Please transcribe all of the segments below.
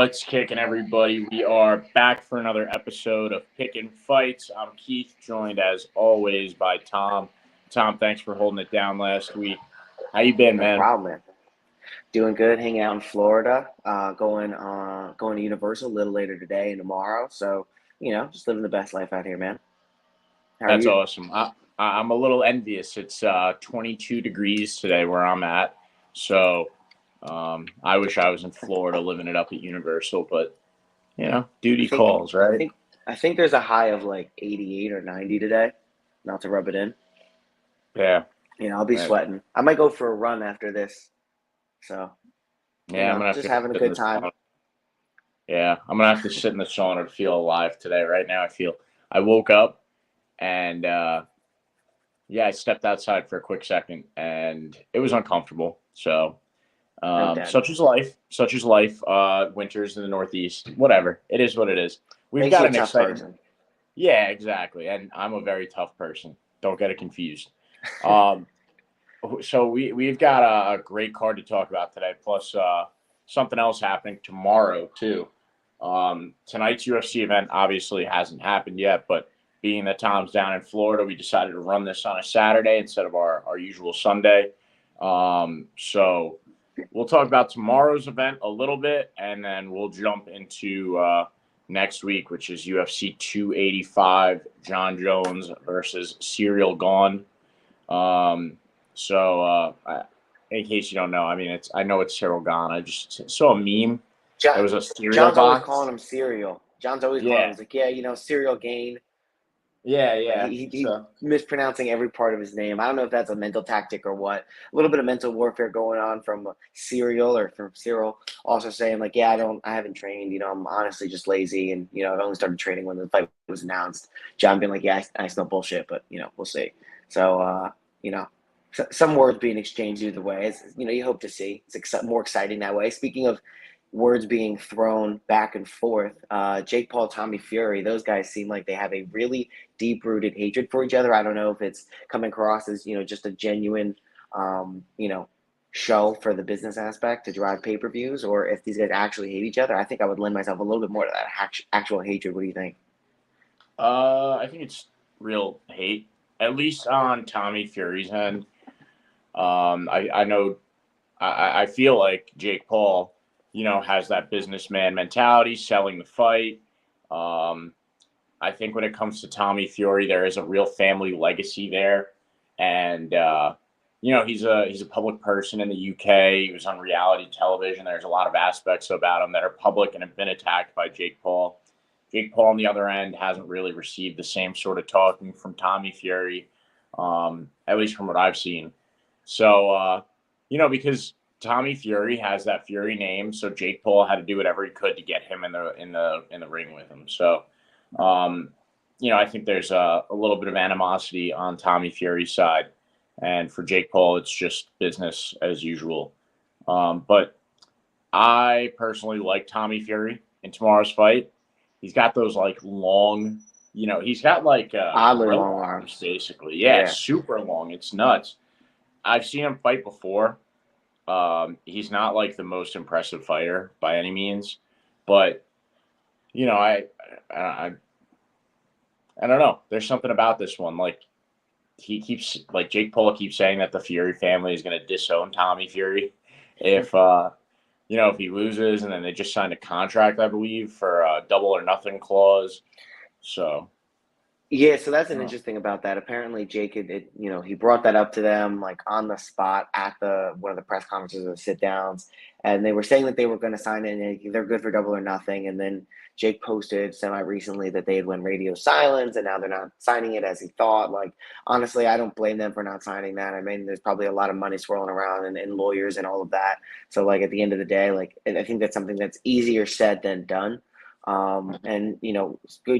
What's kicking, everybody? We are back for another episode of Pickin Fights. I'm Keith, joined as always by Tom. Tom, thanks for holding it down last week. How you been, man? No problem, man. Doing good. Hanging out in Florida. Going to Universal a little later today and tomorrow. So just living the best life out here, man. How are That's you? awesome. I'm a little envious. It's 22 degrees today where I'm at. So I wish I was in Florida living it up at Universal, but duty calls, right? I think there's a high of like 88 or 90 today. Not to rub it in. Yeah. I'll be sweating. I might go for a run after this. So yeah, I'm gonna have just to having a good time. Yeah, I'm gonna have to sit in the sauna to feel alive today. Right now, I woke up and I stepped outside for a quick second and it was uncomfortable. So such is life. Winters in the Northeast. Whatever. It is what it is. We've got an exciting person. Yeah, exactly. And I'm a very tough person. Don't get it confused. So we've got a great card to talk about today, plus something else happening tomorrow too. Tonight's UFC event obviously hasn't happened yet, but being that Tom's down in Florida, we decided to run this on a Saturday instead of our usual Sunday. So we'll talk about tomorrow's event a little bit, and then we'll jump into next week, which is UFC 285, Jon Jones versus Cyril Gane. So in case you don't know, I know it's Cyril Gane. I just saw a meme. It was a cereal John's box. always calling him Cyril. John's always calling him. He's like, Cyril Gane. Yeah. He's mispronouncing every part of his name. I don't know if that's a mental tactic or what. A little bit of mental warfare going on from Cyril or from Cyril. Also saying like, I haven't trained. I'm honestly just lazy, and I've only started training when the fight was announced. John being like, I smell bullshit, but we'll see. So some words being exchanged either way. You hope to see. It's more exciting that way. Speaking of words being thrown back and forth, Jake Paul, Tommy Fury, those guys seem like they have a really deep-rooted hatred for each other. I don't know if it's coming across as, just a genuine, show for the business aspect to drive pay-per-views, or if these guys actually hate each other. I think I would lend myself a little bit more to that actual hatred. What do you think? I think it's real hate, at least on Tommy Fury's end. I know, I feel like Jake Paul, has that businessman mentality, selling the fight. I think when it comes to Tommy Fury, there is a real family legacy there. And, he's a public person in the UK. He was on reality television. There's a lot of aspects about him that are public and have been attacked by Jake Paul. Jake Paul, on the other end, hasn't really received the same sort of talking from Tommy Fury, at least from what I've seen. So, because Tommy Fury has that Fury name, so Jake Paul had to do whatever he could to get him in the ring with him. So, I think there's a little bit of animosity on Tommy Fury's side, and for Jake Paul, it's just business as usual. But I personally like Tommy Fury in tomorrow's fight. He's got those like long, he's got like oddly long arms, basically. Yeah, super long. It's nuts. I've seen him fight before. He's not like the most impressive fighter by any means, but I don't know. There's something about this one. Like Jake Paul keeps saying that the Fury family is going to disown Tommy Fury if he loses, and then they just signed a contract, I believe, for a double or nothing clause. So. Yeah, so that's an interesting about that. Apparently, Jake, he brought that up to them like on the spot at one of the press conferences or sit downs, and they were saying that they were going to sign it and they're good for double or nothing. And then Jake posted semi-recently that they had won radio silence, and now they're not signing it as he thought. Like, honestly, I don't blame them for not signing that. I mean, there's probably a lot of money swirling around and lawyers and all of that. So, like, at the end of the day, like, I think that's something that's easier said than done. And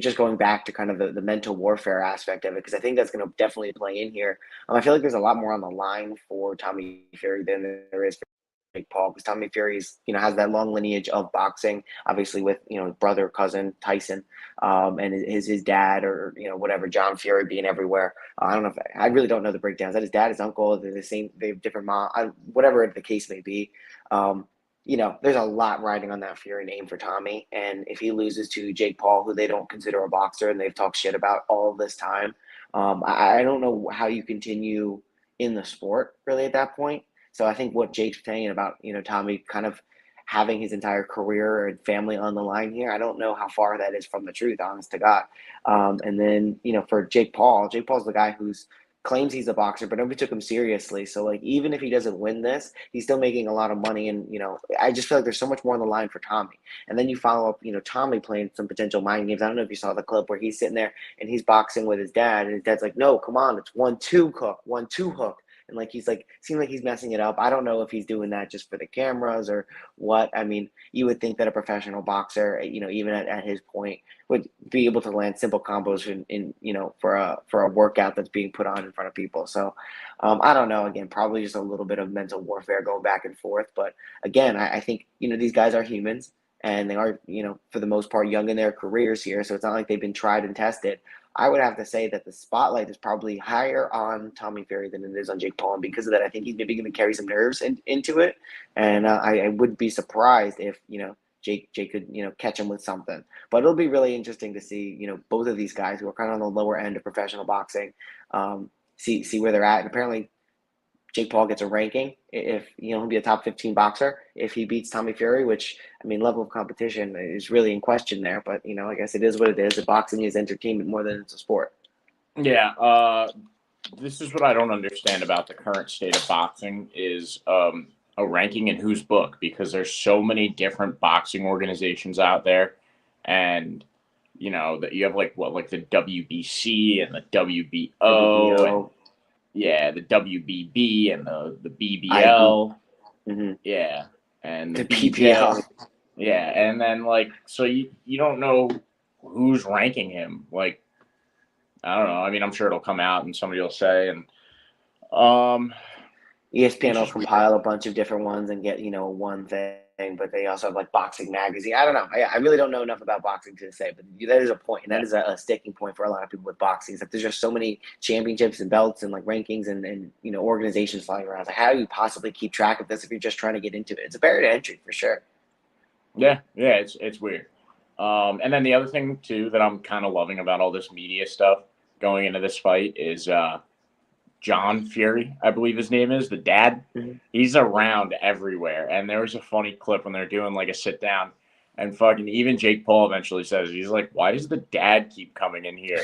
just going back to kind of the mental warfare aspect of it, because I think that's going to definitely play in here. I feel like there's a lot more on the line for Tommy Fury than there is for Jake Paul, because Tommy Fury has that long lineage of boxing, obviously with brother, cousin Tyson, and his dad, or whatever, John Fury being everywhere. I don't know I really don't know the breakdowns. That his dad, his uncle, they're the same, they have different mom, whatever the case may be. there's a lot riding on that Fury name for Tommy. And if he loses to Jake Paul, who they don't consider a boxer and they've talked shit about all this time, I don't know how you continue in the sport really at that point. So I think what Jake's saying about, Tommy kind of having his entire career and family on the line here, I don't know how far that is from the truth, honest to God. And then, for Jake Paul's the guy who's claims he's a boxer, but nobody took him seriously. So like, even if he doesn't win this, he's still making a lot of money. And, I just feel like there's so much more on the line for Tommy. And then you follow up, Tommy playing some potential mind games. I don't know if you saw the clip where he's sitting there and he's boxing with his dad, and his dad's like, no, come on, it's 1-2 hook, 1-2 hook. And like, he's like, seems like he's messing it up. I don't know if he's doing that just for the cameras or what. I mean, you would think that a professional boxer, even at his point, would be able to land simple combos in for a workout that's being put on in front of people. So I don't know. Again, probably just a little bit of mental warfare going back and forth. But again, I think these guys are humans, and they are for the most part young in their careers here. So it's not like they've been tried and tested. I would have to say that the spotlight is probably higher on Tommy Fury than it is on Jake Paul, and because of that, I think he's maybe going to carry some nerves into it. And I wouldn't be surprised if Jake could catch him with something. But it'll be really interesting to see both of these guys who are kind of on the lower end of professional boxing, see where they're at. And apparently Jake Paul gets a ranking if he'll be a top 15 boxer if he beats Tommy Fury, which level of competition is really in question there. But I guess it is what it is. Boxing is entertainment more than it's a sport. Yeah, this is what I don't understand about the current state of boxing is a ranking in whose book, because there's so many different boxing organizations out there, and that you have like the WBC and the WBO. And, yeah, the WBB and the BBL. Mm-hmm. Yeah, and the BBL. Yeah, and then so you don't know who's ranking him. Like, I don't know. I mean, I'm sure it'll come out and somebody will say, and ESPN will compile a bunch of different ones and get one thing, but they also have like Boxing Magazine. I don't know. I really don't know enough about boxing to say, but that is a point, and that is a sticking point for a lot of people with boxing. Is that there's just so many championships and belts and like rankings and organizations flying around. Like, how do you possibly keep track of this if you're just trying to get into it? It's a barrier to entry for sure. Yeah, it's weird. And then the other thing too that I'm kind of loving about all this media stuff going into this fight is John Fury, I believe his name is, the dad. Mm-hmm. He's around everywhere. And there was a funny clip when they're doing like a sit down, and fucking even Jake Paul eventually says, he's like, why does the dad keep coming in here?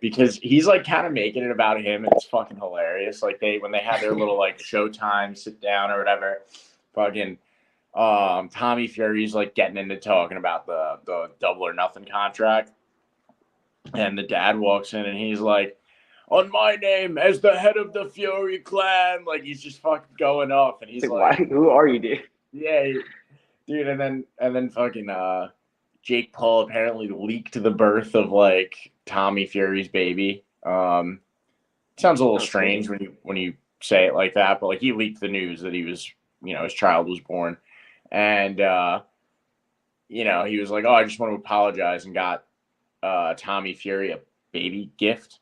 Because he's like kind of making it about him, and it's fucking hilarious. Like when they have their little like Showtime sit down or whatever, fucking Tommy Fury's like getting into talking about the double or nothing contract. And the dad walks in and he's like, on my name as the head of the Fury clan. Like, he's just fucking going off. And he's like, who are you, dude? Yeah, dude. And then fucking Jake Paul apparently leaked the birth of like Tommy Fury's baby. Sounds a little strange when you say it like that, but like he leaked the news that he was, his child was born. And he was like, oh, I just want to apologize, and got Tommy Fury a baby gift.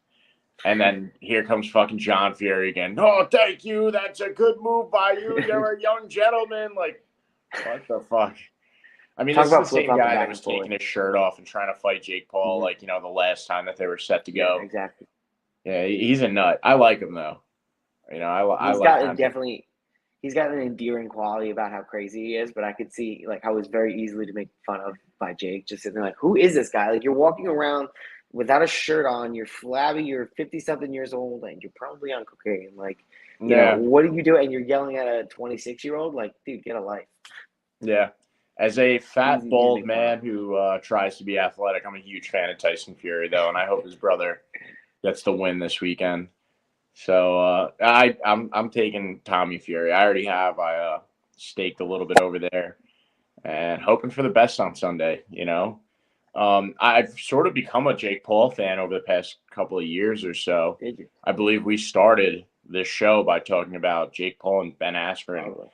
And then here comes fucking John Fury again. Oh, thank you. That's a good move by you. You're a young gentleman. Like, what the fuck? I mean, this is the same guy that was taking his shirt off and trying to fight Jake Paul, the last time that they were set to go. Yeah, exactly. Yeah, he's a nut. I like him, though. He's got an endearing quality about how crazy he is, but I could see like how it's very easily to make fun of by Jake. Just sitting there like, who is this guy? Like, you're walking around without a shirt on, you're flabby, you're 50-something years old, and you're probably on cocaine. Like, you know, what do you do? And you're yelling at a 26-year-old? Like, dude, get a life. Yeah. As a fat, bald man who tries to be athletic, I'm a huge fan of Tyson Fury, though, and I hope his brother gets the win this weekend. So I'm taking Tommy Fury. I already have. I staked a little bit over there and hoping for the best on Sunday, I've sort of become a Jake Paul fan over the past couple of years or so. Did you? I believe we started this show by talking about Jake Paul and Ben Askren. Probably.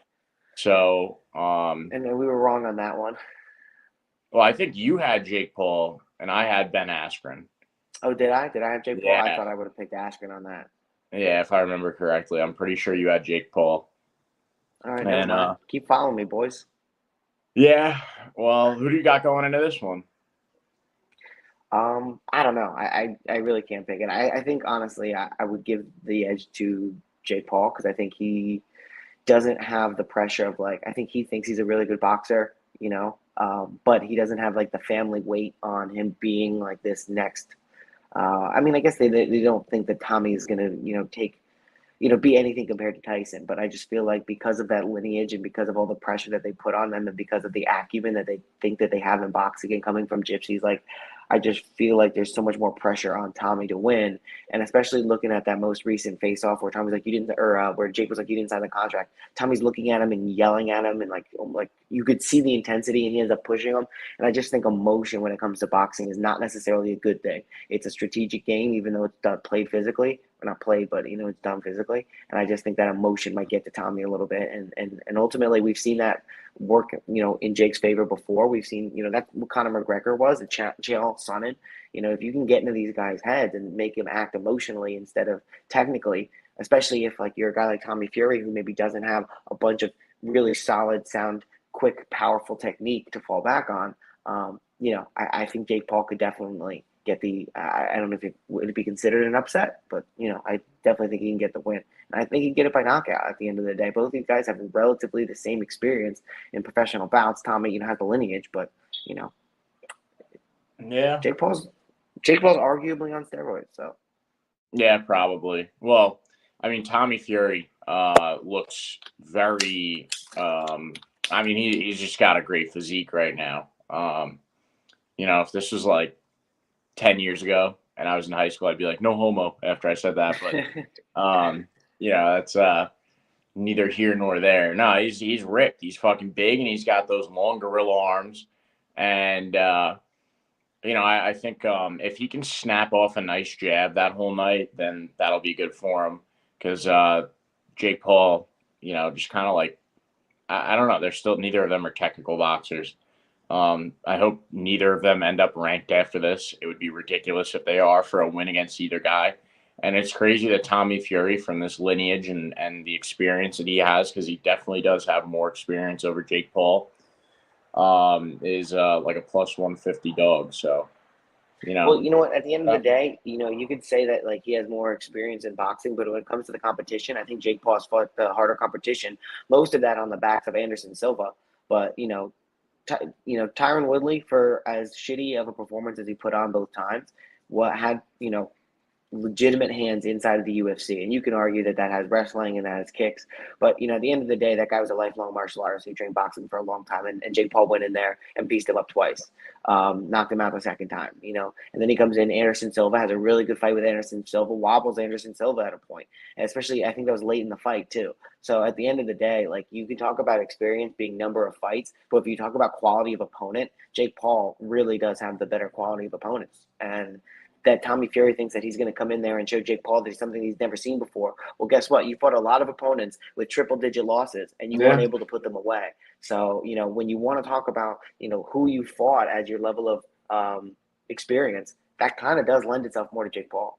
So, and then we were wrong on that one. Well, I think you had Jake Paul and I had Ben Askren. Oh, did I? Did I have Jake Paul? Yeah. I thought I would have picked Askren on that. Yeah, if I remember correctly. I'm pretty sure you had Jake Paul. All right, and keep following me, boys. Yeah. Well, who do you got going into this one? I don't know. I really can't pick it. I think honestly, I would give the edge to Jake Paul because I think he doesn't have the pressure of like I think he thinks he's a really good boxer, but he doesn't have like the family weight on him being like this next. I mean, I guess they don't think that Tommy is gonna take be anything compared to Tyson. But I just feel like because of that lineage and because of all the pressure that they put on them and because of the acumen that they think that they have in boxing and coming from gypsies, like I just feel like there's so much more pressure on Tommy to win. And especially looking at that most recent face off where Tommy's like, you didn't, or where Jake was like, you didn't sign the contract. Tommy's looking at him and yelling at him and like you could see the intensity and he ends up pushing him. And I just think emotion when it comes to boxing is not necessarily a good thing. It's a strategic game, even though it's played physically. Or not played, but it's done physically. And I just think that emotion might get to Tommy a little bit. And ultimately we've seen that work, in Jake's favor before. We've seen, that's what Conor McGregor was, a Chael Sonnen. If you can get into these guys' heads and make them act emotionally instead of technically, especially if like you're a guy like Tommy Fury who maybe doesn't have a bunch of really solid, sound, quick, powerful technique to fall back on. I think Jake Paul could definitely get the. I don't know if it would be considered an upset, but I definitely think he can get the win. And I think he can get it by knockout at the end of the day. Both these guys have relatively the same experience in professional bouts. Tommy, has the lineage, but Yeah. Jake Paul's arguably on steroids. So Yeah, probably. Well, I mean, Tommy Fury looks very. I mean, he's just got a great physique right now. If this was like 10 years ago and I was in high school, I'd be like, no homo after I said that. But, that's neither here nor there. No, he's ripped. He's fucking big and he's got those long gorilla arms. And, I think if he can snap off a nice jab that whole night, then that'll be good for him. Because Jake Paul, just kind of like, I don't know. They're still, neither of them are technical boxers. I hope neither of them end up ranked after this. It would be ridiculous if they are for a win against either guy. And it's crazy that Tommy Fury, from this lineage and the experience that he has, because he definitely does have more experience over Jake Paul, is like a plus 150 dog. So, Well, you know what? At the end of the day, you could say that like he has more experience in boxing, but when it comes to the competition, I think Jake Paul's fought the harder competition. Most of that on the backs of Anderson Silva, but Tyron Woodley, for as shitty of a performance as he put on both times, had legitimate hands inside of the UFC. And you can argue that has wrestling and that has kicks. But, at the end of the day, that guy was a lifelong martial artist who trained boxing for a long time. And Jake Paul went in there and beasted him up twice, knocked him out the second time, And then he comes in, Anderson Silva has a really good fight with Anderson Silva, wobbles Anderson Silva at a point. And especially, I think that was late in the fight, too. So at the end of the day, like you can talk about experience being number of fights, but if you talk about quality of opponent, Jake Paul really does have the better quality of opponents. And that Tommy Fury thinks that he's going to come in there and show Jake Paul that he's something he's never seen before. Well, guess what? You fought a lot of opponents with triple-digit losses, and you weren't able to put them away. So, when you want to talk about, who you fought as your level of experience, that kind of does lend itself more to Jake Paul.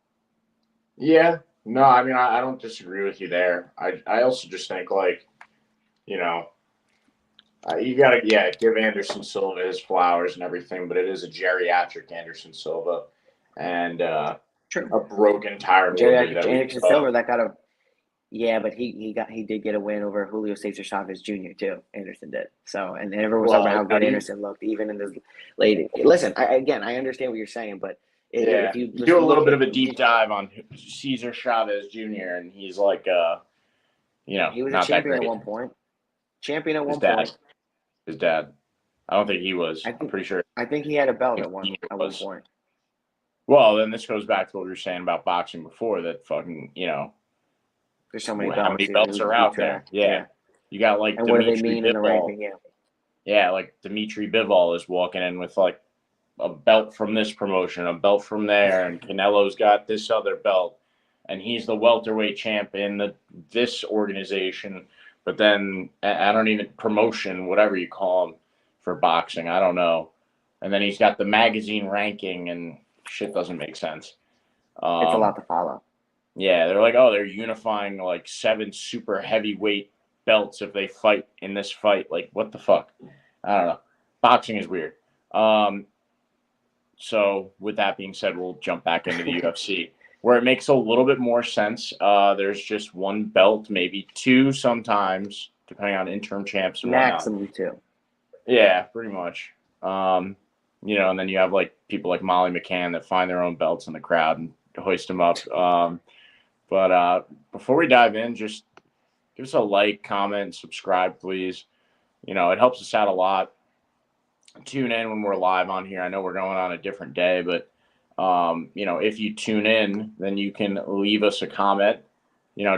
Yeah. No, I mean, I don't disagree with you there. I also just think, like, you got to, give Anderson Silva his flowers and everything, but it is a geriatric Anderson Silva. And a broken Tyron Woodley that Anderson Silva that got a but he did get a win over Julio Cesar Chavez Jr. too. Anderson did. So and everyone was talking about how good Anderson looked even in this late. Listen, I understand what you're saying, but if you do a little bit of a deep dive on Cesar Chavez Jr. and he's like he was a champion at one point. Point. His dad. I don't think he was. I'm pretty sure. I think he had a belt at one point. Well, then this goes back to what we were saying about boxing before, that fucking, there's so many belts. How many belts are out there? Yeah. You got like and what do they mean in the ranking? Yeah, like Dimitri Bivol is walking in with like a belt from this promotion, a belt from there, and Canelo's got this other belt, and he's the welterweight champ in this organization. But then I don't even promotion, whatever you call them for boxing, I don't know. And then he's got the magazine ranking, and shit doesn't make sense. It's a lot to follow. Yeah, they're like, they're unifying like 7 super heavyweight belts if they fight in this fight. Like, what the fuck? I don't know. Boxing is weird. So with that being said, we'll jump back into the UFC where it makes a little bit more sense. There's just one belt, maybe two sometimes, depending on interim champs and whatnot. Maximum two. Yeah, pretty much. And then you have like people like Molly McCann that find their own belts in the crowd and hoist them up. But before we dive in, just give us a like, comment, subscribe, please. It helps us out a lot. Tune in when we're live on here. I know we're going on a different day, but if you tune in, then you can leave us a comment,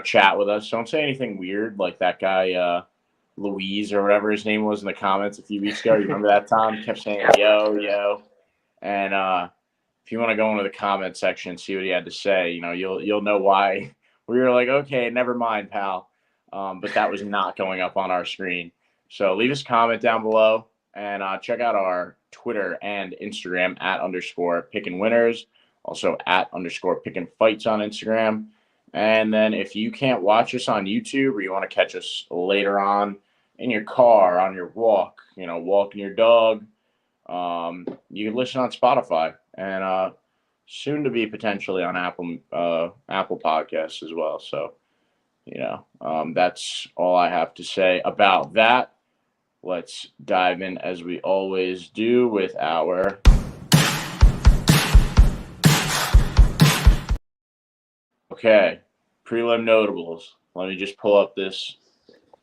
chat with us. Don't say anything weird like that guy, Louise or whatever his name was in the comments a few weeks ago. You remember that, Tom? He kept saying, yo. And if you want to go into the comment section and see what he had to say, you'll know why. We were like, okay, never mind, pal. But that was not going up on our screen. So leave us a comment down below and check out our Twitter and Instagram @_Pickin Winners. Also @_Pickin Fights on Instagram. And then if you can't watch us on YouTube or you want to catch us later on in your car, on your walk, walking your dog, you can listen on Spotify and soon to be potentially on Apple Podcasts as well. So, that's all I have to say about that. Let's dive in as we always do with our Prelim Notables. Let me just pull up this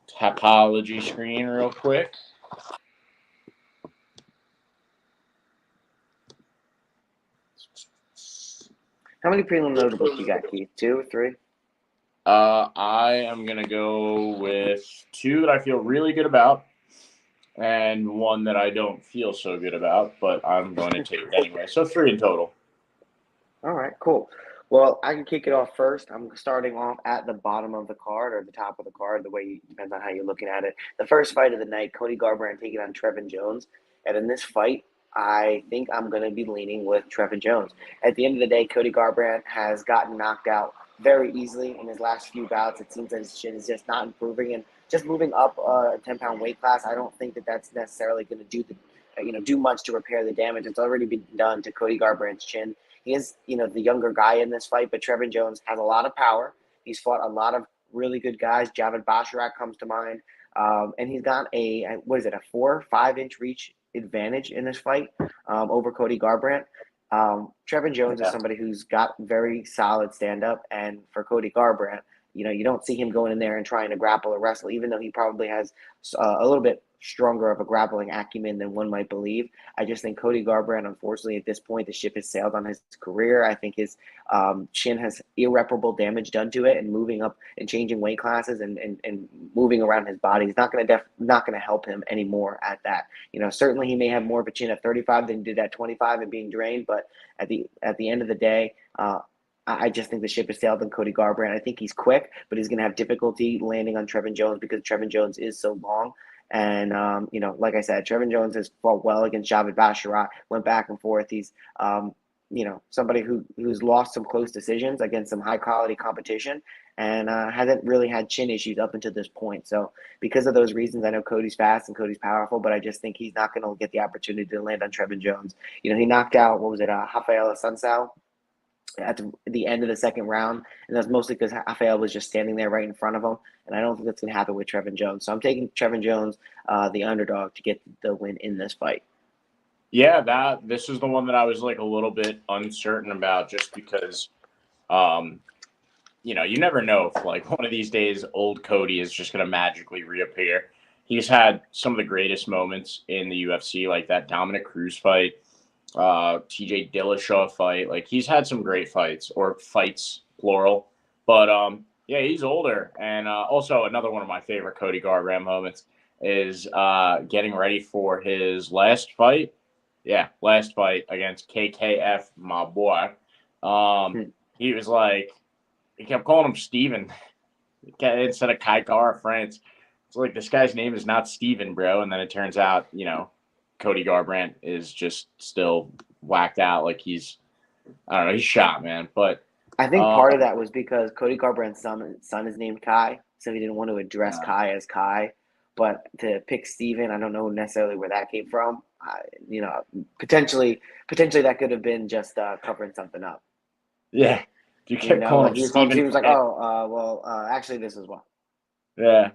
Tapology screen real quick. How many Prelim Notables you got, Keith? 2 or 3? I am going to go with 2 that I feel really good about and 1 that I don't feel so good about, but I'm going to take it anyway. So 3 in total. All right, cool. Well, I can kick it off first. I'm starting off at the bottom of the card or the top of the card, depends on how you're looking at it. The first fight of the night, Cody Garbrandt taking on Trevin Jones. And in this fight, I think I'm going to be leaning with Trevin Jones. At the end of the day, Cody Garbrandt has gotten knocked out very easily in his last few bouts. It seems that his chin is just not improving, and just moving up a 10-pound weight class, I don't think that that's necessarily going to do much to repair the damage. It's already been done to Cody Garbrandt's chin. He is, the younger guy in this fight, but Trevin Jones has a lot of power. He's fought a lot of really good guys. Javid Basharat comes to mind. And he's got a 4-5 inch reach advantage in this fight over Cody Garbrandt. Trevin Jones is somebody who's got very solid stand-up, and for Cody Garbrandt, you don't see him going in there and trying to grapple or wrestle, even though he probably has a little bit stronger of a grappling acumen than one might believe. I just think Cody Garbrandt, unfortunately, at this point, the ship has sailed on his career. I think his chin has irreparable damage done to it, and moving up and changing weight classes and moving around his body is not going to help him anymore at that. Certainly he may have more of a chin at 35 than he did at 25 and being drained, but at the end of the day, I just think the ship has sailed on Cody Garbrandt. I think he's quick, but he's going to have difficulty landing on Trevin Jones because Trevin Jones is so long. And, like I said, Trevin Jones has fought well against Javid Basharat, went back and forth. He's, somebody who's lost some close decisions against some high-quality competition and hasn't really had chin issues up until this point. So because of those reasons, I know Cody's fast and Cody's powerful, but I just think he's not going to get the opportunity to land on Trevin Jones. He knocked out, Rafael Assunção at the end of the second round, and that's mostly because Rafael was just standing there right in front of him, and I don't think that's going to happen with Trevin Jones. So I'm taking Trevin Jones, the underdog, to get the win in this fight. Yeah, this is the one that I was like a little bit uncertain about, just because, you never know if like one of these days old Cody is just going to magically reappear. He's had some of the greatest moments in the UFC, like that Dominic Cruz fight, TJ Dillashaw fight. Like, he's had some great fights, or fights plural, but yeah, he's older. And also another one of my favorite Cody Garbrandt moments is getting ready for his last fight against KKF, my boy. He was like, he kept calling him Steven instead of Kai Kara France. It's like, this guy's name is not Steven, bro. And then it turns out, Cody Garbrandt is just still whacked out. Like, he's shot, man. But I think part of that was because Cody Garbrandt's son is named Kai, so he didn't want to address Kai as Kai. but to pick Steven, I don't know necessarily where that came from. Potentially that could have been just covering something up. Yeah. You kept calling him he was calling Steven. Steven, was like, actually, this is why. Yeah.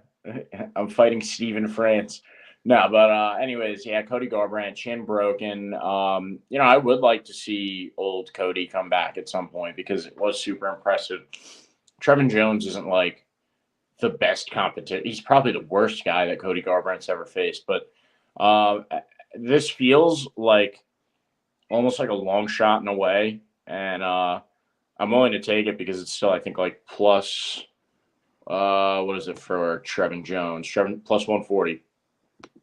I'm fighting Steven France. No, but anyways, yeah, Cody Garbrandt, chin broken. I would like to see old Cody come back at some point because it was super impressive. Trevin Jones isn't like the best competition. He's probably the worst guy that Cody Garbrandt's ever faced. But this feels like almost like a long shot in a way. And I'm willing to take it because it's still, I think, like plus, what is it for Trevin Jones? Plus 140.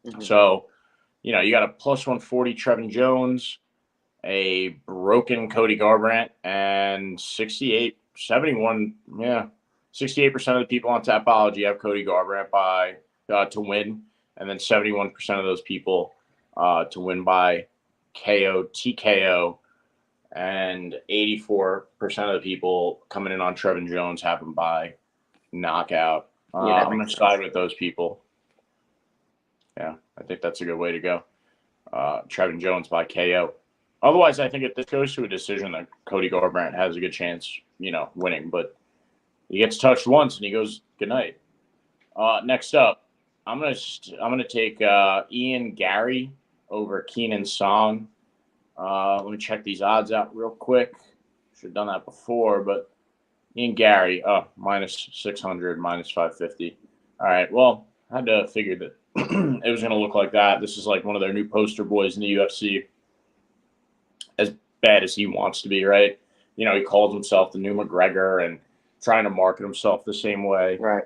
Mm-hmm. So, you got a plus 140 Trevin Jones, a broken Cody Garbrandt, and 68% of the people on Tapology have Cody Garbrandt to win, and then 71% of those people to win by KO, TKO, and 84% of the people coming in on Trevin Jones have him by knockout. I'm going to side with those people. Yeah, I think that's a good way to go. Trevin Jones by KO. Otherwise, I think if this goes to a decision, that Cody Garbrandt has a good chance, winning. But he gets touched once and he goes, good night. Next up, I'm gonna take Ian Gary over Keenan Song. Let me check these odds out real quick. Should have done that before, but Ian Gary, minus 600, minus 550. All right, well, I had to figure that it was going to look like that. This is like one of their new poster boys in the UFC. As bad as he wants to be, right? He calls himself the new McGregor and trying to market himself the same way. Right.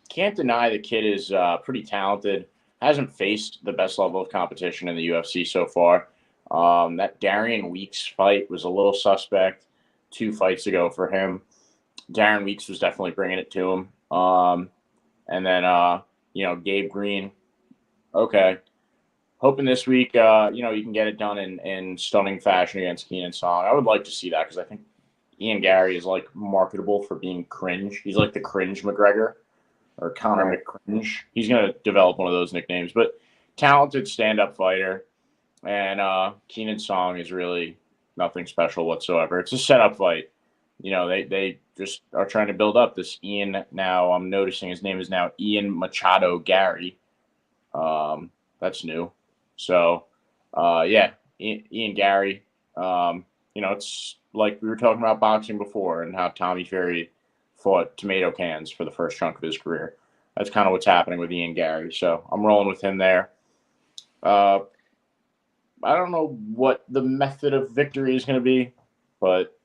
Can't deny the kid is pretty talented. Hasn't faced the best level of competition in the UFC so far. That Darian Weeks fight was a little suspect 2 fights ago for him. Darren Weeks was definitely bringing it to him. And then, Gabe Green. Okay. Hoping this week, you can get it done in stunning fashion against Keenan Song. I would like to see that because I think Ian Gary is like marketable for being cringe. He's like the cringe McGregor or Conor McCringe. He's going to develop one of those nicknames, but talented stand-up fighter. And Keenan Song is really nothing special whatsoever. It's a setup fight. They just are trying to build up this Ian. Now I'm noticing his name is now Ian Machado Gary. That's new. So, Ian Gary. It's like we were talking about boxing before and how Tommy Fury fought tomato cans for the first chunk of his career. That's kind of what's happening with Ian Gary. So I'm rolling with him there. I don't know what the method of victory is going to be, but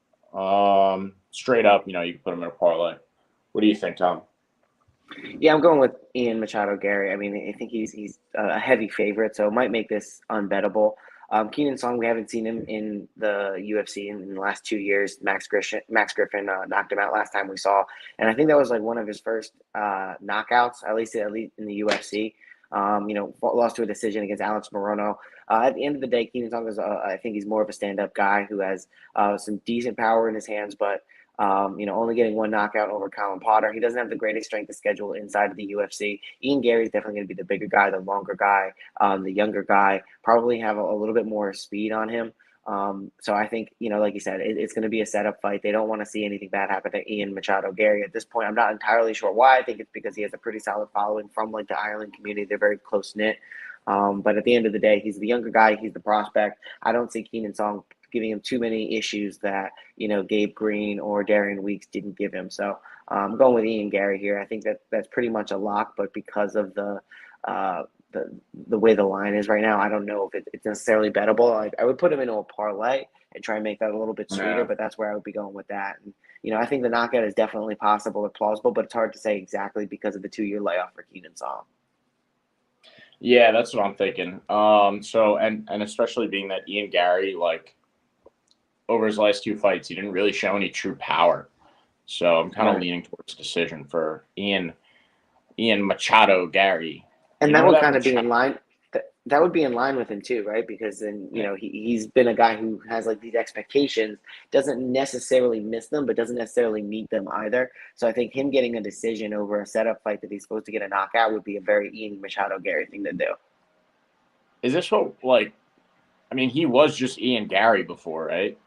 straight up, you can put him in a parlay. What do you think, Tom? Yeah, I'm going with Ian Machado Gary. I mean, I think he's a heavy favorite, so it might make this unbettable. Keenan Song, we haven't seen him in the UFC in the last 2 years. Max Griffin knocked him out last time we saw, and I think that was like one of his first knockouts, at least in the UFC. Lost to a decision against Alex Morono. At the end of the day, Keenan Song is, I think he's more of a stand-up guy who has some decent power in his hands, but only getting one knockout over Colin Potter. He doesn't have the greatest strength of schedule inside of the UFC. Ian Gary is definitely going to be the bigger guy, the longer guy, the younger guy, probably have a little bit more speed on him. So I think, like you said, it's going to be a setup fight. They don't want to see anything bad happen to Ian Machado Gary at this point. I'm not entirely sure why. I think it's because he has a pretty solid following from like the Ireland community. They're very close knit. But at the end of the day, he's the younger guy. He's the prospect. I don't see Keenan Song giving him too many issues that, Gabe Green or Darian Weeks didn't give him. So I'm going with Ian Gary here. I think that's pretty much a lock, but because of the way the line is right now, I don't know if it's necessarily bettable. I would put him into a parlay and try and make that a little bit sweeter, but that's where I would be going with that. And, I think the knockout is definitely possible or plausible, but it's hard to say exactly because of the 2-year layoff for Keenan Song. Yeah, that's what I'm thinking. And especially being that Ian Gary, like, over his last 2 fights, he didn't really show any true power. So I'm kind of leaning towards decision for Ian Machado Gary. And that would kind of be in line. that would be in line with him too, right? Because then, he's been a guy who has like these expectations, doesn't necessarily miss them, but doesn't necessarily meet them either. So I think him getting a decision over a setup fight that he's supposed to get a knockout would be a very Ian Machado Gary thing to do. Is this what, like, I mean, he was just Ian Gary before, right?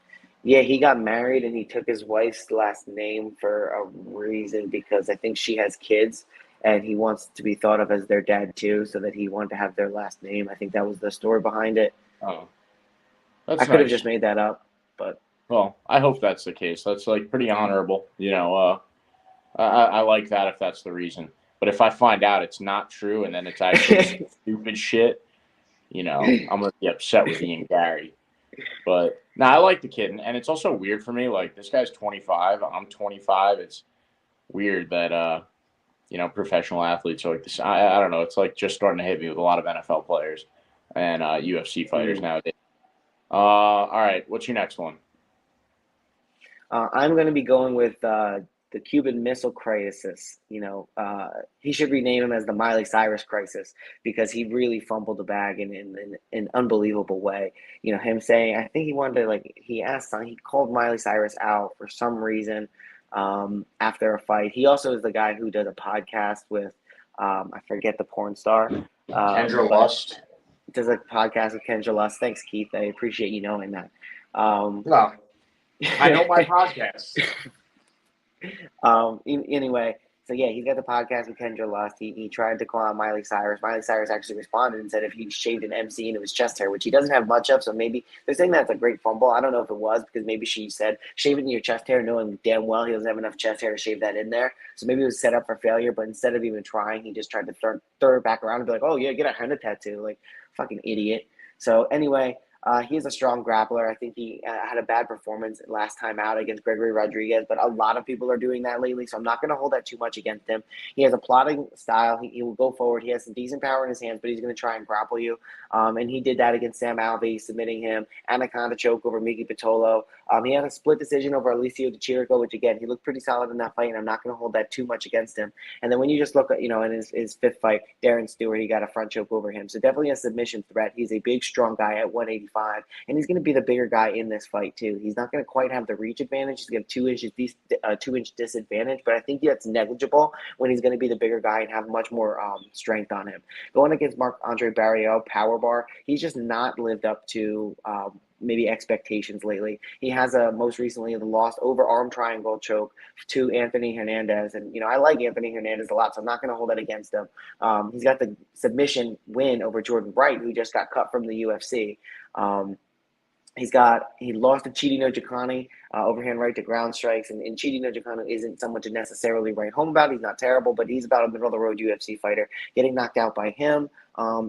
Yeah, he got married and he took his wife's last name for a reason because I think she has kids and he wants to be thought of as their dad too, so that he wanted to have their last name. I think that was the story behind it. Oh, I that's could have nice. just made that up, but Well, I hope that's the case. That's like pretty honorable. I like that if that's the reason. But if I find out it's not true and then it's actually stupid shit, I'm gonna be upset with Ian Gary. But no, I like the kid, and it's also weird for me. Like this guy's 25, I'm 25. It's weird that professional athletes are like this. I don't know. It's like just starting to hit me with a lot of NFL players and UFC fighters nowadays. All right, what's your next one? I'm going to be going with the Cuban Missile Crisis. He should rename him as the Miley Cyrus Crisis because he really fumbled the bag in an unbelievable way. Him saying, I think he wanted to, like, he called Miley Cyrus out for some reason after a fight. He also is the guy who does a podcast with, I forget the porn star. Kendra Lust. Does a podcast with Kendra Lust. Thanks, Keith. I appreciate you knowing that. No, I know my podcast. Anyway, so yeah, he's got the podcast with Kendra Lust. He tried to call out Miley Cyrus. Miley Cyrus actually responded and said if he shaved an MC into his chest hair, which he doesn't have much of, so maybe they're saying that's a great fumble. I don't know if it was because maybe she said shave it in your chest hair, knowing damn well he doesn't have enough chest hair to shave that in there. So maybe it was set up for failure, but instead of even trying, he just tried to throw it back around and be like, oh yeah, get a henna tattoo, like fucking idiot. So anyway. He's a strong grappler. I think he had a bad performance last time out against Gregory Rodriguez, but a lot of people are doing that lately, so I'm not going to hold that too much against him. He has a plotting style. He will go forward. He has some decent power in his hands, but he's going to try and grapple you. And he did that against Sam Alvey, submitting him. Anaconda choke over Miki Pitolo. He had a split decision over Alicio Di Chirico, which, again, he looked pretty solid in that fight, and I'm not going to hold that too much against him. And then when you just look at, in his fifth fight, Darren Stewart, he got a front choke over him. So definitely a submission threat. He's a big, strong guy at 185, and he's going to be the bigger guy in this fight too. He's not going to quite have the reach advantage. He's going to have 2-inch disadvantage, but I think that's negligible when he's going to be the bigger guy and have much more strength on him. Going against Marc-Andre Barriault, power bar, he's just not lived up to maybe expectations lately. He has most recently the lost over arm triangle choke to Anthony Hernandez, and I like Anthony Hernandez a lot, so I'm not going to hold that against him. He's got the submission win over Jordan Bright, who just got cut from the UFC. He lost to Chidi Njoku, overhand right to ground strikes, and Chidi Njoku isn't someone to necessarily write home about. He's not terrible, but he's about a middle-of-the-road UFC fighter. Getting knocked out by him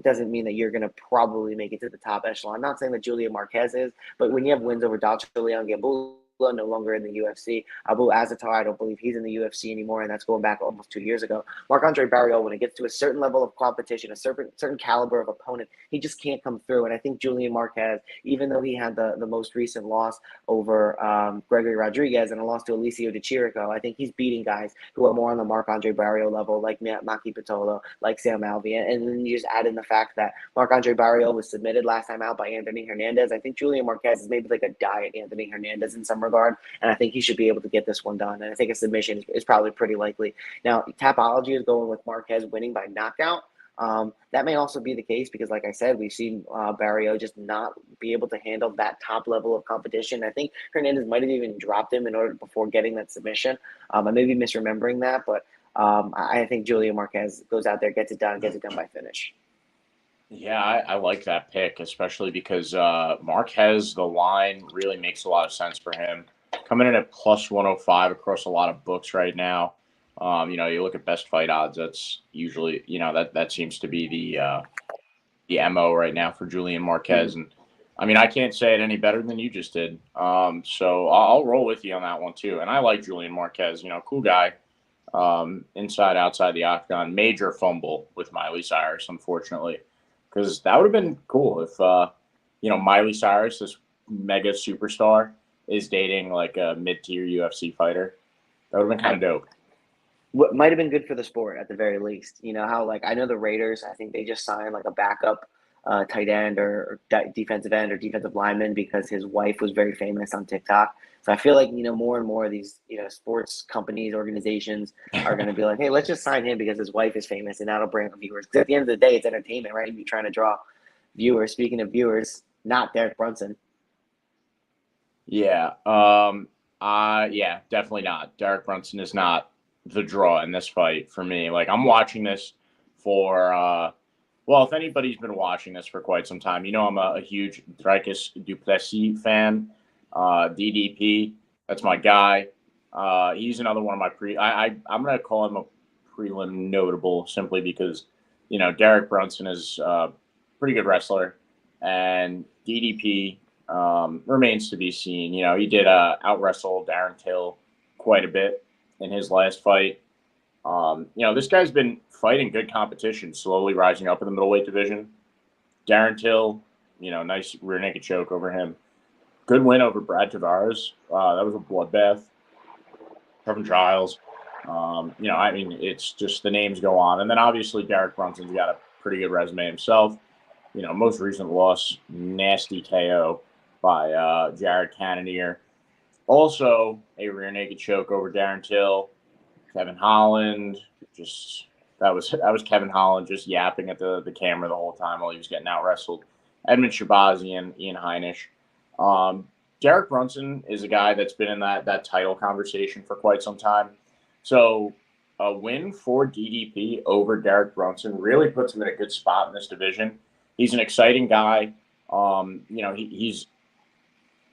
doesn't mean that you're going to probably make it to the top echelon. I'm not saying that Julian Marquez is, but when you have wins over Dalcho Leon Gamboa, no longer in the UFC. Abu Azaitar, I don't believe he's in the UFC anymore, and that's going back almost 2 years ago. Marc-Andre Barriault, when it gets to a certain level of competition, a certain caliber of opponent, he just can't come through. And I think Julian Marquez, even though he had the most recent loss over Gregory Rodriguez and a loss to Alicio Di Chirico, I think he's beating guys who are more on the Marc-Andre Barriault level, like Maki Pitolo, like Sam Alvey. And then you just add in the fact that Marc-Andre Barriault was submitted last time out by Anthony Hernandez. I think Julian Marquez is maybe like a diet Anthony Hernandez in some regard, and I think he should be able to get this one done. And I think a submission is probably pretty likely. Now, Tapology is going with Marquez winning by knockout. That may also be the case because, like I said, we've seen Barriault just not be able to handle that top level of competition. I think Hernandez might have even dropped him before getting that submission. I may be misremembering that, but I think Julian Marquez goes out there, gets it done by finish. Yeah, I like that pick, especially because Marquez, the line really makes a lot of sense for him. Coming in at plus 105 across a lot of books right now. You look at best fight odds, that's usually, that seems to be the MO right now for Julian Marquez. And I mean, I can't say it any better than you just did. So I'll roll with you on that one too. And I like Julian Marquez, cool guy. Inside, outside the octagon, major fumble with Miley Cyrus, unfortunately, because that would have been cool if, Miley Cyrus, this mega superstar, is dating like a mid-tier UFC fighter. That would have been kind of dope. What might have been good for the sport at the very least. How, like, I know the Raiders, I think they just signed like a backup tight end or defensive end or defensive lineman because his wife was very famous on TikTok. So I feel like, more and more of these, sports companies, organizations are going to be like, hey, let's just sign him because his wife is famous and that'll bring viewers. Because at the end of the day, it's entertainment, right? You're trying to draw viewers. Speaking of viewers, not Derek Brunson. Yeah. Yeah, definitely not. Derek Brunson is not the draw in this fight for me. Like, I'm watching this for, well, if anybody's been watching this for quite some time, I'm a huge Dricus du Plessis fan. DDP, that's my guy. He's another one of my I'm going to call him a prelim notable simply because, Derek Brunson is a pretty good wrestler, and DDP remains to be seen. He did out wrestle Darren Till quite a bit in his last fight. This guy's been fighting good competition, slowly rising up in the middleweight division. Darren Till, nice rear naked choke over him. Good win over Brad Tavares. That was a bloodbath. Kevin Giles. It's just the names go on. And then obviously Derek Brunson's got a pretty good resume himself. Most recent loss, nasty KO by Jared Cannonier. Also, a rear naked choke over Darren Till. Kevin Holland, that was Kevin Holland just yapping at the camera the whole time while he was getting out wrestled. Edmund Shabazian, Ian Heinisch. Derek Brunson is a guy that's been in that title conversation for quite some time. So a win for DDP over Derek Brunson really puts him in a good spot in this division. He's an exciting guy. He's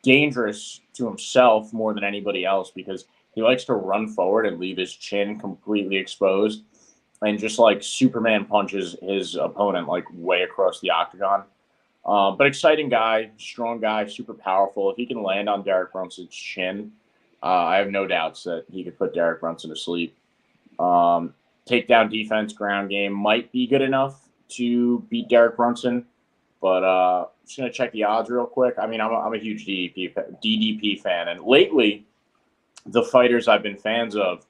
dangerous to himself more than anybody else because he likes to run forward and leave his chin completely exposed and just like Superman punches his opponent like way across the octagon. But exciting guy, strong guy, super powerful. If he can land on Derek Brunson's chin, I have no doubts that he could put Derek Brunson to sleep. Takedown defense, ground game might be good enough to beat Derek Brunson, but just gonna check the odds real quick. I mean, I'm a huge DDP fan, and lately, the fighters I've been fans of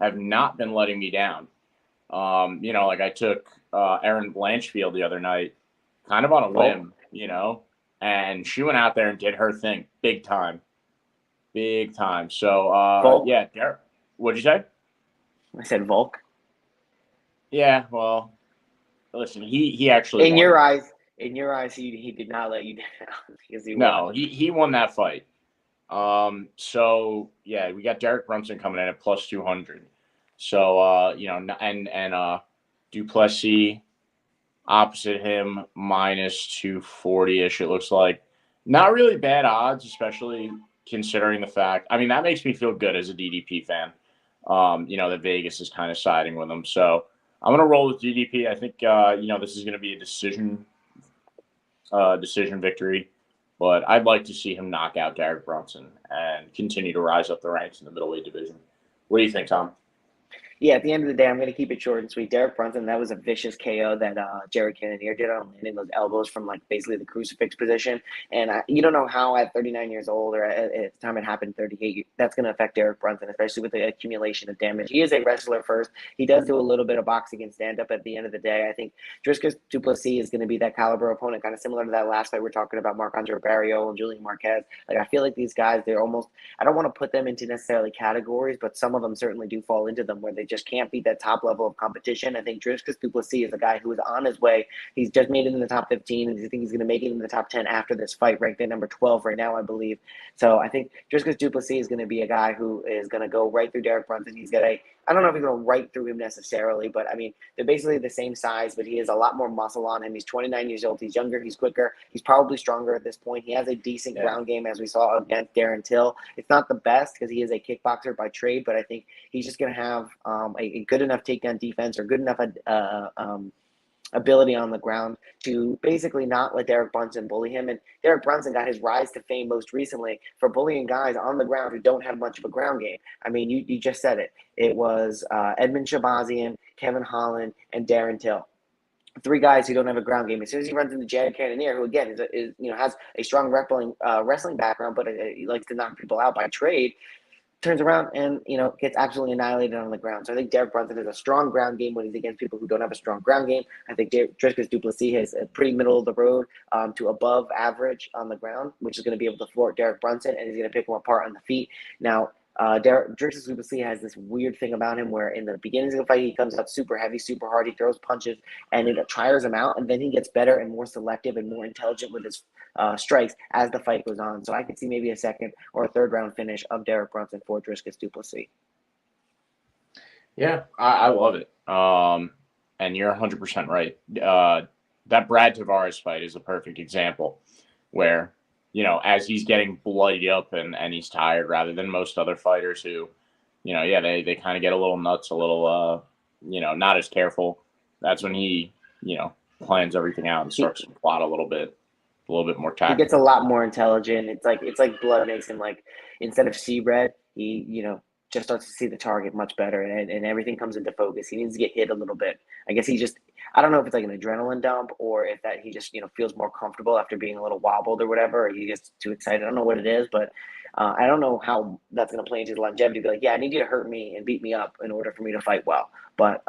have not been letting me down. Like I took Erin Blanchfield the other night, kind of on a whim, and she went out there and did her thing, big time. So yeah, Derek, what'd you say? I said Volk. Yeah, well, listen, he actually in won. your eyes, he did not let you down because he won that fight. So yeah, we got Derek Brunson coming in at plus 200. So and du Plessis opposite him minus 240-ish. It looks like not really bad odds, especially considering the fact. I mean, that makes me feel good as a DDP fan. That Vegas is kind of siding with him. So I'm gonna roll with DDP. I think this is gonna be a decision victory. But I'd like to see him knock out Derek Brunson and continue to rise up the ranks in the middleweight division. What do you think, Tom? Yeah, at the end of the day, I'm going to keep it short and sweet. Derek Brunson, that was a vicious KO that Jared Cannonier did on landing those elbows from like basically the crucifix position. And you don't know how at 39 years old or at the time it happened, 38, that's going to affect Derek Brunson, especially with the accumulation of damage. He is a wrestler first. He does do a little bit of boxing and stand-up at the end of the day. I think Dricus du Plessis is going to be that caliber opponent, kind of similar to that last fight we're talking about, Marc-Andre Barrios and Julian Marquez. Like, I feel like these guys, they're almost, I don't want to put them into necessarily categories, but some of them certainly do fall into them where they just can't beat that top level of competition. I think Dricus du Plessis is a guy who is on his way. He's just made it in the top 15, and I think he's going to make it in the top 10 after this fight, ranked at number 12 right now, I believe. So I think Dricus du Plessis is going to be a guy who is going to go right through Derek Brunson. He's got I don't know if he's going to right through him necessarily, but I mean, they're basically the same size, but he has a lot more muscle on him. He's 29 years old. He's younger. He's quicker. He's probably stronger at this point. He has a decent ground game, as we saw against Darren Till. It's not the best because he is a kickboxer by trade, but I think he's just going to have a good enough takedown defense or good enough ability on the ground to basically not let Derek Brunson bully him. And Derek Brunson got his rise to fame most recently for bullying guys on the ground who don't have much of a ground game. I mean, you just said it. It was Edmund Shabazian, Kevin Holland, and Darren Till. Three guys who don't have a ground game. As soon as he runs into Jared Cannonier, who again has a strong wrestling background, but he likes to knock people out by trade. turns around and, gets absolutely annihilated on the ground. So I think Derek Brunson has a strong ground game when he's against people who don't have a strong ground game. I think Dricus Du Plessis has a pretty middle of the road to above average on the ground, which is going to be able to thwart Derek Brunson, and he's going to pick him apart on the feet. Now, Dricus Du Plessis has this weird thing about him where in the beginnings of the fight, he comes up super heavy, super hard. He throws punches, and it tires him out, and then he gets better and more selective and more intelligent with his strikes as the fight goes on. So I could see maybe a second or a third round finish of Derek Brunson for Dricus Du Plessis. Yeah, I love it. And you're 100% right. That Brad Tavares fight is a perfect example where, as he's getting bloodied up and he's tired, rather than most other fighters who, they kind of get a little nuts, a little, not as careful. That's when he, plans everything out and starts to plot a little bit more tactical. He gets a lot more intelligent. It's like blood makes him, like, instead of see red, he, just starts to see the target much better, and everything comes into focus. He needs to get hit a little bit. I guess I don't know if it's like an adrenaline dump or if that he just, feels more comfortable after being a little wobbled or whatever, or he gets too excited. I don't know what it is, but I don't know how that's going to play into his longevity. Be like, yeah, I need you to hurt me and beat me up in order for me to fight well. But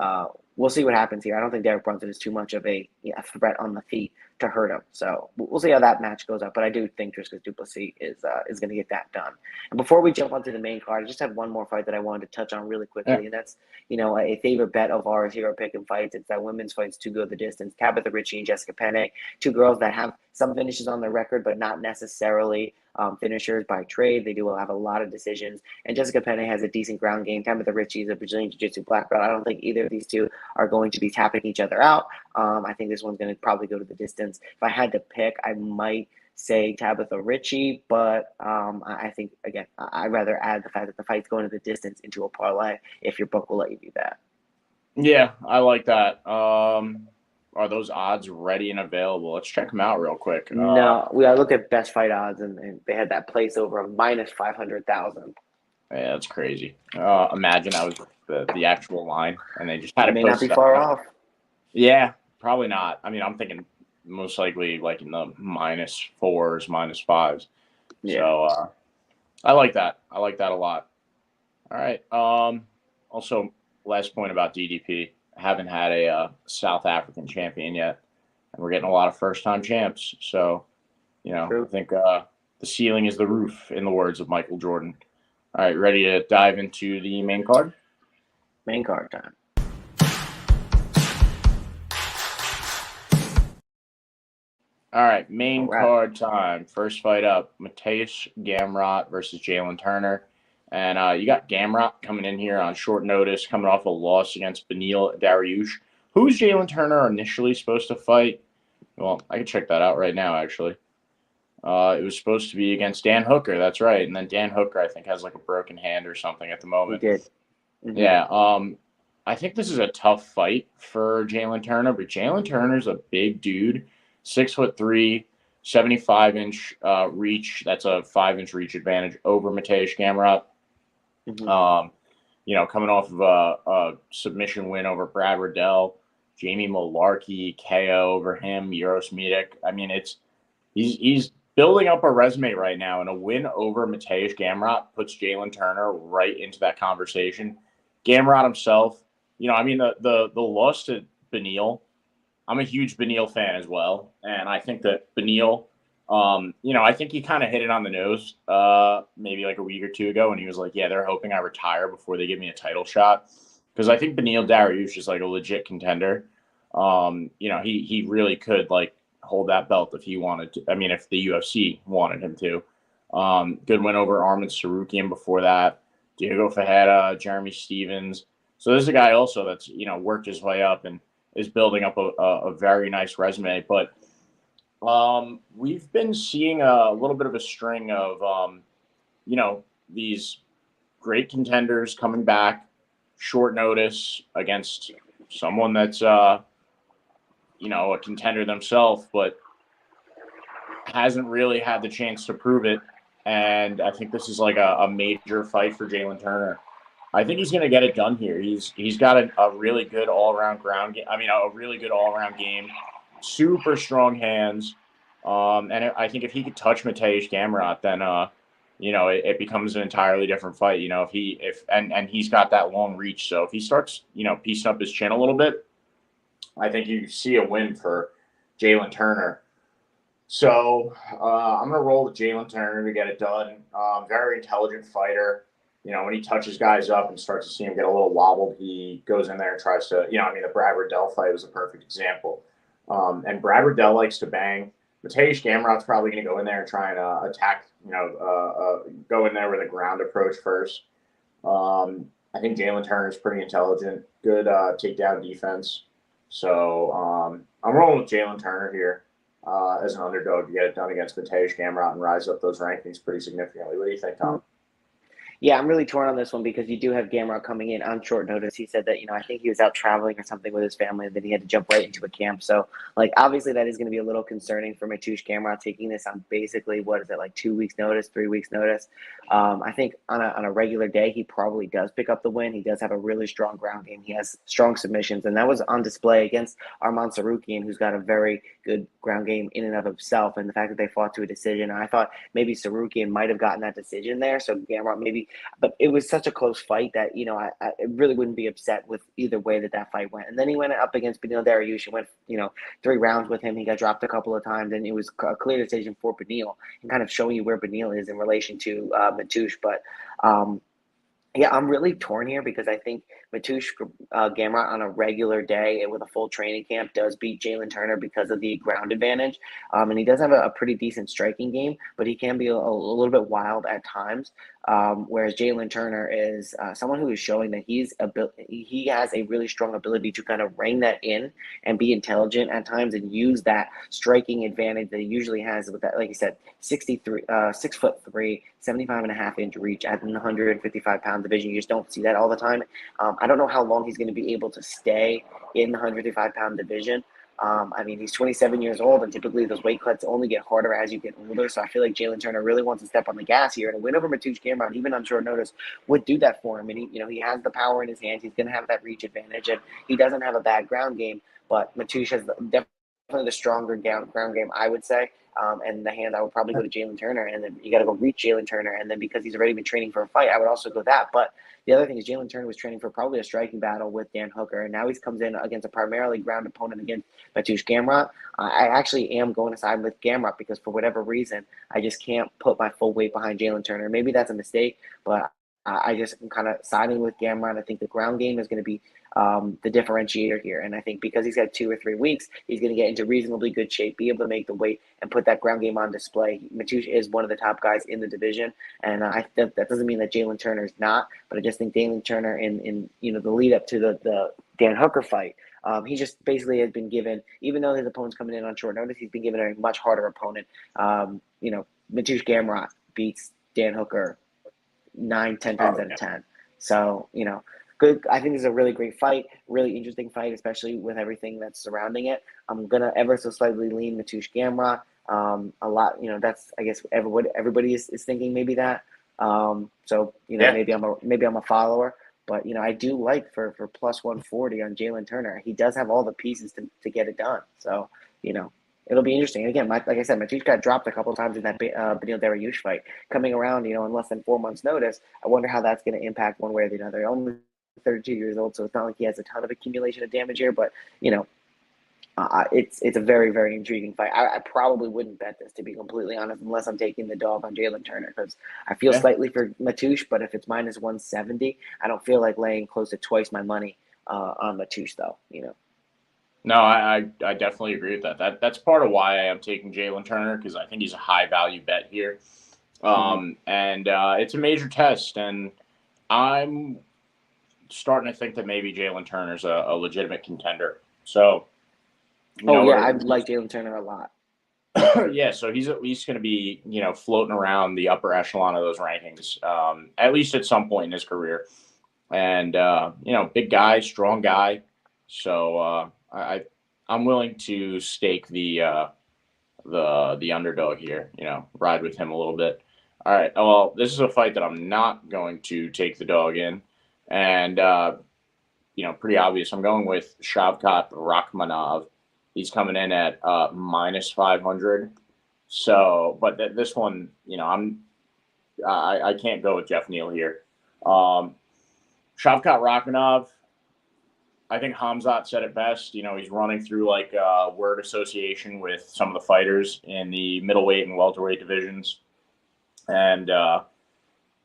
we'll see what happens here. I don't think Derek Brunson is too much of a threat on the feet to hurt him. So we'll see how that match goes up. But I do think Dricus Du Plessis is going to get that done. And before we jump onto the main card, I just have one more fight that I wanted to touch on really quickly, and that's a favorite bet of ours here at Pickin Fights. It's that women's fights to go the distance. Tabitha Ricci and Jessica Penne, two girls that have some finishes on their record, but not necessarily finishers by trade. They do have a lot of decisions. And Jessica Penne has a decent ground game. Tabitha Ricci is a Brazilian Jiu-Jitsu black belt. I don't think either of these two are going to be tapping each other out. I think this one's going to probably go to the distance. If I had to pick, I might say Tabitha Ricci, but I think, again, I'd rather add the fact that the fight's going to the distance into a parlay if your book will let you do that. Yeah, I like that. Are those odds ready and available? Let's check them out real quick. No, I looked at best fight odds, and they had that place over of minus 500,000. Yeah, that's crazy. Imagine that was the actual line, and they just had it. May not be far off. Yeah, probably not. I mean, I'm thinking most likely like in the -4s, -5s. Yeah. So I like that. I like that a lot. All right. Also, last point about DDP. I haven't had a South African champion yet, and we're getting a lot of first-time champs. So, True. I think the ceiling is the roof, in the words of Michael Jordan. All right, ready to dive into the main card? Main card time. All right, main card time. First fight up, Mateusz Gamrot versus Jalin Turner. And you got Gamrot coming in here on short notice, coming off a loss against Beneil Dariush. Who's Jalin Turner initially supposed to fight? Well, I can check that out right now, actually. It was supposed to be against Dan Hooker. That's right. And then Dan Hooker, I think, has like a broken hand or something at the moment. He did. Mm-hmm. Yeah. I think this is a tough fight for Jalin Turner, but Jalin Turner's a big dude. 6'3", 75-inch reach. That's a 5-inch reach advantage over Mateusz Gamrot. Mm-hmm. Coming off of a submission win over Brad Riddell, Jamie Malarkey, KO over him, Uros Medic. I mean, he's building up a resume right now, and a win over Mateusz Gamrot puts Jalin Turner right into that conversation. Gamrot himself, the loss to Beneil. I'm a huge Beneil fan as well, and I think that Beneil, I think he kind of hit it on the nose maybe like a week or two ago, and he was like, yeah, they're hoping I retire before they give me a title shot, because I think Beneil Dariush is like a legit contender. He really could like hold that belt if he wanted to. I mean, if the UFC wanted him to. Good win over Arman Sarukian before that. Diego Ferreira, Jeremy Stevens. So this is a guy also that's, worked his way up and is building up a very nice resume. But we've been seeing a little bit of a string of, these great contenders coming back short notice against someone that's, a contender themselves, but hasn't really had the chance to prove it. And I think this is like a major fight for Jalin Turner. I think he's going to get it done here. He's got a really good all-around ground game. I mean, a really good all-around game. Super strong hands. And I think if he could touch Mateusz Gamrot, then, it becomes an entirely different fight. And he's got that long reach. So if he starts, piecing up his chin a little bit, I think you see a win for Jalin Turner. So I'm going to roll with Jalin Turner to get it done. Very intelligent fighter. When he touches guys up and starts to see him get a little wobbled, he goes in there and tries to, the Brad Riddell fight was a perfect example. And Brad Riddell likes to bang. Mateusz Gamrot's probably going to go in there and try and attack, go in there with a ground approach first. I think Jalin Turner's pretty intelligent, good takedown defense. So I'm rolling with Jalin Turner here as an underdog to get it done against Mateusz Gamrot and rise up those rankings pretty significantly. What do you think, Tom? Yeah, I'm really torn on this one because you do have Gamrot coming in on short notice. He said that, I think he was out traveling or something with his family and then he had to jump right into a camp. So, obviously that is going to be a little concerning for Mateusz Gamrot taking this on basically, 2 weeks notice, 3 weeks notice. I think on a regular day, he probably does pick up the win. He does have a really strong ground game. He has strong submissions, and that was on display against Arman Tsarukyan, who's got a very good ground game in and of himself. And the fact that they fought to a decision, I thought maybe Tsarukyan might have gotten that decision there. So Gamrot maybe. But it was such a close fight that, I really wouldn't be upset with either way that fight went. And then he went up against Beneil Dariush. He went, 3 rounds with him. He got dropped a couple of times, and it was a clear decision for Beneil and kind of showing you where Beneil is in relation to Mateusz. But, yeah, I'm really torn here because I think Mateusz Gamrot on a regular day with a full training camp does beat Jalin Turner because of the ground advantage. And he does have a pretty decent striking game, but he can be a little bit wild at times. Whereas Jalin Turner is someone who is showing that he has a really strong ability to kind of rein that in and be intelligent at times and use that striking advantage that he usually has with that, like you said, 6'3", 75.5-inch reach at the 155-pound division. You just don't see that all the time. I don't know how long he's going to be able to stay in the 155-pound division. He's 27 years old, and typically those weight cuts only get harder as you get older. So I feel like Jalin Turner really wants to step on the gas here, and a win over Mateusz Gamrot, even on short notice, would do that for him. And he has the power in his hands. He's going to have that reach advantage, and he doesn't have a bad ground game. But Mateusz has definitely the stronger ground game, I would say. And the hand, I would probably go to Jalin Turner, and then you got to go reach Jalin Turner. And then because he's already been training for a fight, I would also go that. But the other thing is Jalin Turner was training for probably a striking battle with Dan Hooker, and now he comes in against a primarily ground opponent against Mateusz Gamrot. I actually am going to side with Gamrot because for whatever reason, I just can't put my full weight behind Jalin Turner. Maybe that's a mistake, but I just am kind of siding with Gamrot. I think the ground game is going to be the differentiator here. And I think because he's got 2 or 3 weeks, he's going to get into reasonably good shape, be able to make the weight and put that ground game on display. Mateusz is one of the top guys in the division. And that doesn't mean that Jalin Turner is not, but I just think Jalin Turner in the lead up to the Dan Hooker fight, he just basically has been given, even though his opponent's coming in on short notice, he's been given a much harder opponent. Mateusz Gamrot beats Dan Hooker 9-10 times out of 10. So, good. I think this is a really great fight, really interesting fight, especially with everything that's surrounding it. I'm going to ever so slightly lean Mateusz Gamrot. A lot, that's, I guess, everybody is thinking maybe that. Maybe I'm a follower. But, I do like for plus 140 on Jalin Turner. He does have all the pieces to get it done. So, it'll be interesting. And again, like I said, Mateusz got dropped a couple of times in that Beneil Dariush fight. Coming around, in less than 4 months' notice, I wonder how that's going to impact one way or the other. Only 32 years old, so it's not like he has a ton of accumulation of damage here. But it's a very, very intriguing fight. I probably wouldn't bet this, to be completely honest, unless I'm taking the dog on Jalin Turner, because I feel slightly for Mateusz. But if it's minus 170, I don't feel like laying close to twice my money on Mateusz, though. No, I definitely agree with that. That's part of why I am taking Jalin Turner, because I think he's a high value bet here. And it's a major test, and I'm starting to think that maybe Jalin Turner's a legitimate contender. So, I like Jalin Turner a lot. Yeah, so he's at least going to be, floating around the upper echelon of those rankings, at least at some point in his career. And big guy, strong guy. So I'm willing to stake the underdog here. Ride with him a little bit. All right. Well, this is a fight that I'm not going to take the dog in, and pretty obvious. I'm going with Shavkat Rakhmonov. He's coming in at minus 500. So, but this one, I can't go with Geoff Neill here. Shavkat Rakhmonov, I think Khamzat said it best. He's running through like word association with some of the fighters in the middleweight and welterweight divisions. And,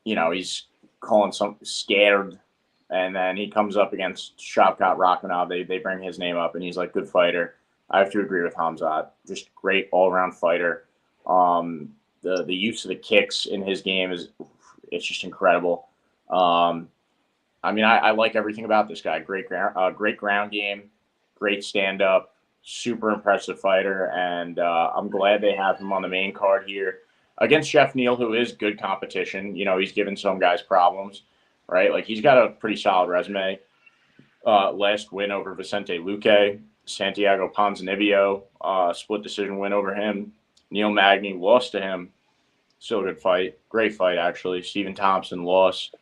he's calling some scared. And then he comes up against Shavkat Rakhmonov. They bring his name up, and he's like, good fighter. I have to agree with Khamzat. Just great all-around fighter. The use of the kicks in his game it's just incredible. I like everything about this guy. Great ground game, great stand-up, super impressive fighter, and I'm glad they have him on the main card here against Geoff Neill, who is good competition. He's given some guys problems, right? Like, he's got a pretty solid resume. Last win over Vicente Luque, Santiago Ponzinibbio, split decision win over him. Neil Magny lost to him. Still a good fight. Great fight, actually. Stephen Thompson lost.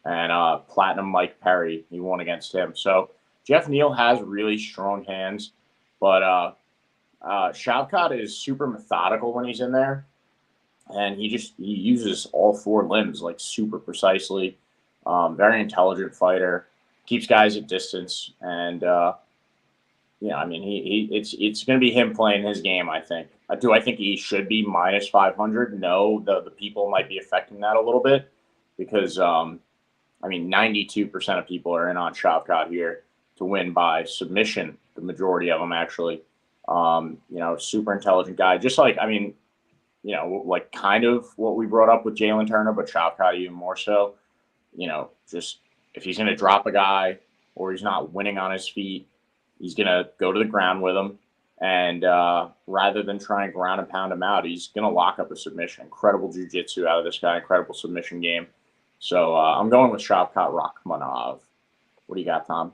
And Platinum Mike Perry, he won against him. So Geoff Neill has really strong hands, but Shavkat is super methodical when he's in there, and he uses all four limbs like super precisely. Very intelligent fighter, keeps guys at distance, and it's going to be him playing his game. I think. Do I think he should be minus 500? No, the people might be affecting that a little bit because 92% of people are in on Shavkat here to win by submission. The majority of them, actually. Super intelligent guy. Just like, like kind of what we brought up with Jalin Turner, but Shavkat even more so. Just if he's going to drop a guy or he's not winning on his feet, he's going to go to the ground with him. And rather than try and ground and pound him out, he's going to lock up a submission. Incredible jiu-jitsu out of this guy. Incredible submission game. So I'm going with Shavkat Rakhmonov. What do you got, Tom?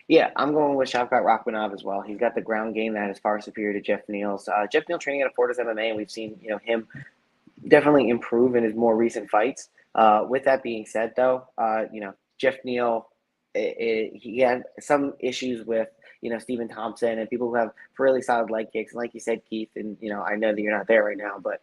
Yeah, I'm going with Shavkat Rakhmonov as well. He's got the ground game that is far superior to Geoff Neill's. Geoff Neill training at Fortis MMA, and we've seen him definitely improve in his more recent fights. With that being said, though, Geoff Neill, he had some issues with Stephen Thompson and people who have really solid leg kicks. And like you said, Keith, and I know that you're not there right now, but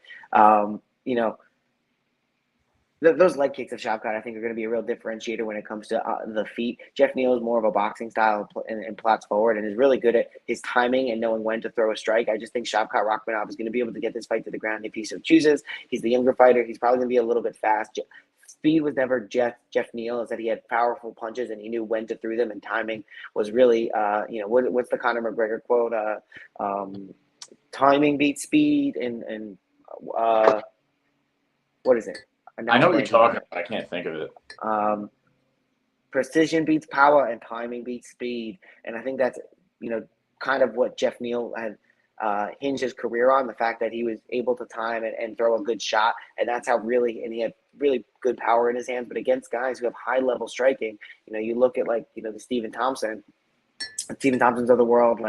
those leg kicks of Shavkat, I think, are going to be a real differentiator when it comes to the feet. Geoff Neill is more of a boxing style and plots forward and is really good at his timing and knowing when to throw a strike. I just think Shavkat Rakhmonov is going to be able to get this fight to the ground if he so chooses. He's the younger fighter. He's probably going to be a little bit fast. Speed was never Geoff Neill. Is that he had powerful punches and he knew when to throw them, and timing was really, what's the Conor McGregor quote? Timing beats speed, and what is it? I know what you're talking about. I can't think of it. Precision beats power and timing beats speed. And I think that's, kind of what Geoff Neill had hinged his career on, the fact that he was able to time and throw a good shot. And that's how he had really good power in his hands. But against guys who have high level striking, you look at the Stephen Thompson's of the world,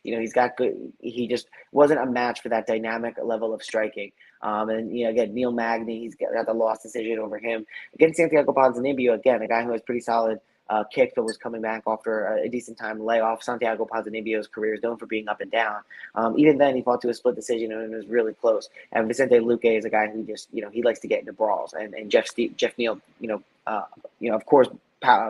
he's got good, he just wasn't a match for that dynamic level of striking. And again, Neil Magny, he's got the loss decision over him. Against Santiago Ponzinibbio, again, a guy who has pretty solid kick, but was coming back after a decent time layoff. Santiago Ponzinibbio's career is known for being up and down. Even then, he fought to a split decision and it was really close. And Vicente Luque is a guy who just, he likes to get into brawls. And Geoff Neill, of course,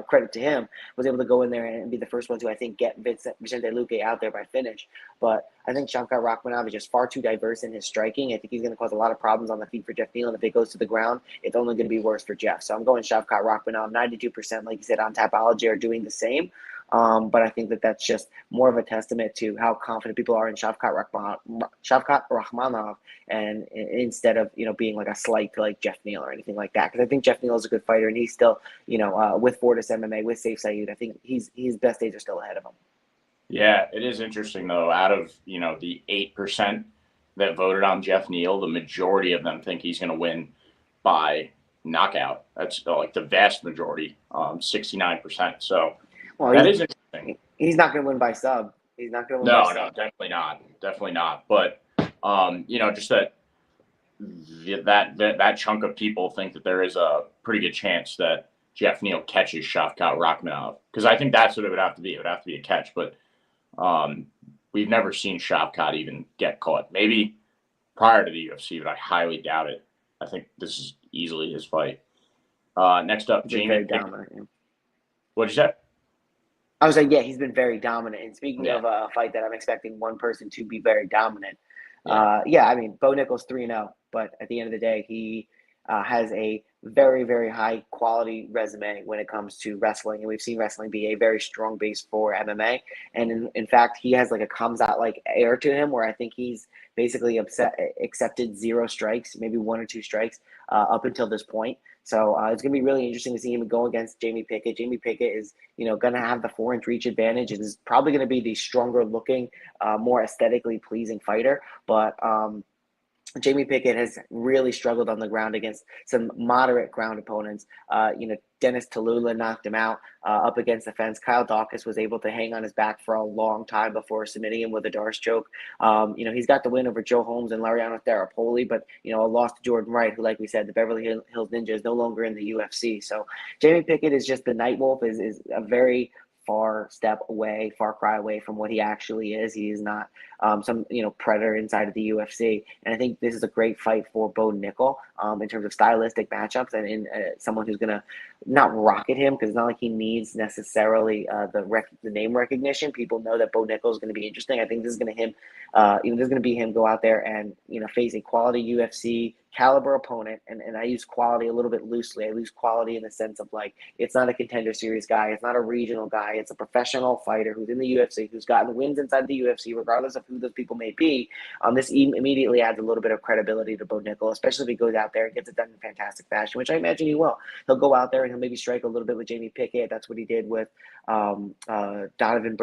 credit to him, was able to go in there and be the first one to, I think, get Vicente Luque out there by finish. But I think Shavkat Rakhmonov is just far too diverse in his striking. I think he's going to cause a lot of problems on the feet for Geoff Neill, and if it goes to the ground, it's only going to be worse for Geoff. So I'm going Shavkat Rakhmonov. 92%, like you said, on Tapology are doing the same. But I think that's just more of a testament to how confident people are in Shavkat Rakhmonov, and instead of being like a slight to like Geoff Neill or anything like that. Because I think Geoff Neill is a good fighter, and he's still with Fortis MMA, with Saif Saeed, I think his best days are still ahead of him. Yeah, it is interesting though. Out of the 8% that voted on Geoff Neill, the majority of them think he's going to win by knockout. That's like the vast majority, 69%. So. Well, that is interesting. He's not going to win by sub. He's not going to win by sub. No, definitely not. Definitely not. But, just that chunk of people think that there is a pretty good chance that Geoff Neill catches Shavkat Rakhmonov. Because I think that's what it would have to be. It would have to be a catch. But we've never seen Shavkat even get caught. Maybe prior to the UFC, but I highly doubt it. I think this is easily his fight. Next up, Jamie very dominant. Yeah. What'd you say? I was like, yeah, he's been very dominant. And speaking Yeah. of a fight that I'm expecting one person to be very dominant, Yeah. I mean, Bo Nickal's 3-0, but at the end of the day, he has a very, very high quality resume when it comes to wrestling. And we've seen wrestling be a very strong base for MMA. And in fact, he has like a comes out like air to him where I think he's basically accepted 0 strikes, maybe 1 or 2 strikes up until this point. So it's going to be really interesting to see him go against Jamie Pickett. Jamie Pickett is, going to have the 4-inch reach advantage. It is probably going to be the stronger looking, more aesthetically pleasing fighter. But Jamie Pickett has really struggled on the ground against some moderate ground opponents. Dennis Tallulah knocked him out up against the fence. Kyle Dawkins was able to hang on his back for a long time before submitting him with a Darce choke. He's got the win over Joe Holmes and Lariano Therapoli, but, a loss to Jordan Wright, who, like we said, the Beverly Hills Ninja is no longer in the UFC. So Jamie Pickett is just the Night Wolf, is a very far cry away from what he actually is. He is not some predator inside of the UFC, and I think this is a great fight for Bo Nickal in terms of stylistic matchups and in someone who's gonna not rocket him, because it's not like he needs necessarily the name recognition. People know that Bo Nickal is going to be interesting. I think this is going to be him go out there and face a quality UFC caliber opponent, and I use quality a little bit loosely. I use quality in the sense of like it's not a contender series guy, it's not a regional guy, it's a professional fighter who's in the UFC, who's gotten wins inside the UFC, regardless of who those people may be. This immediately adds a little bit of credibility to Bo Nickal, especially if he goes out there and gets it done in fantastic fashion, which I imagine he will. He'll go out there and he'll maybe strike a little bit with Jamie Pickett. That's what he did with Donovan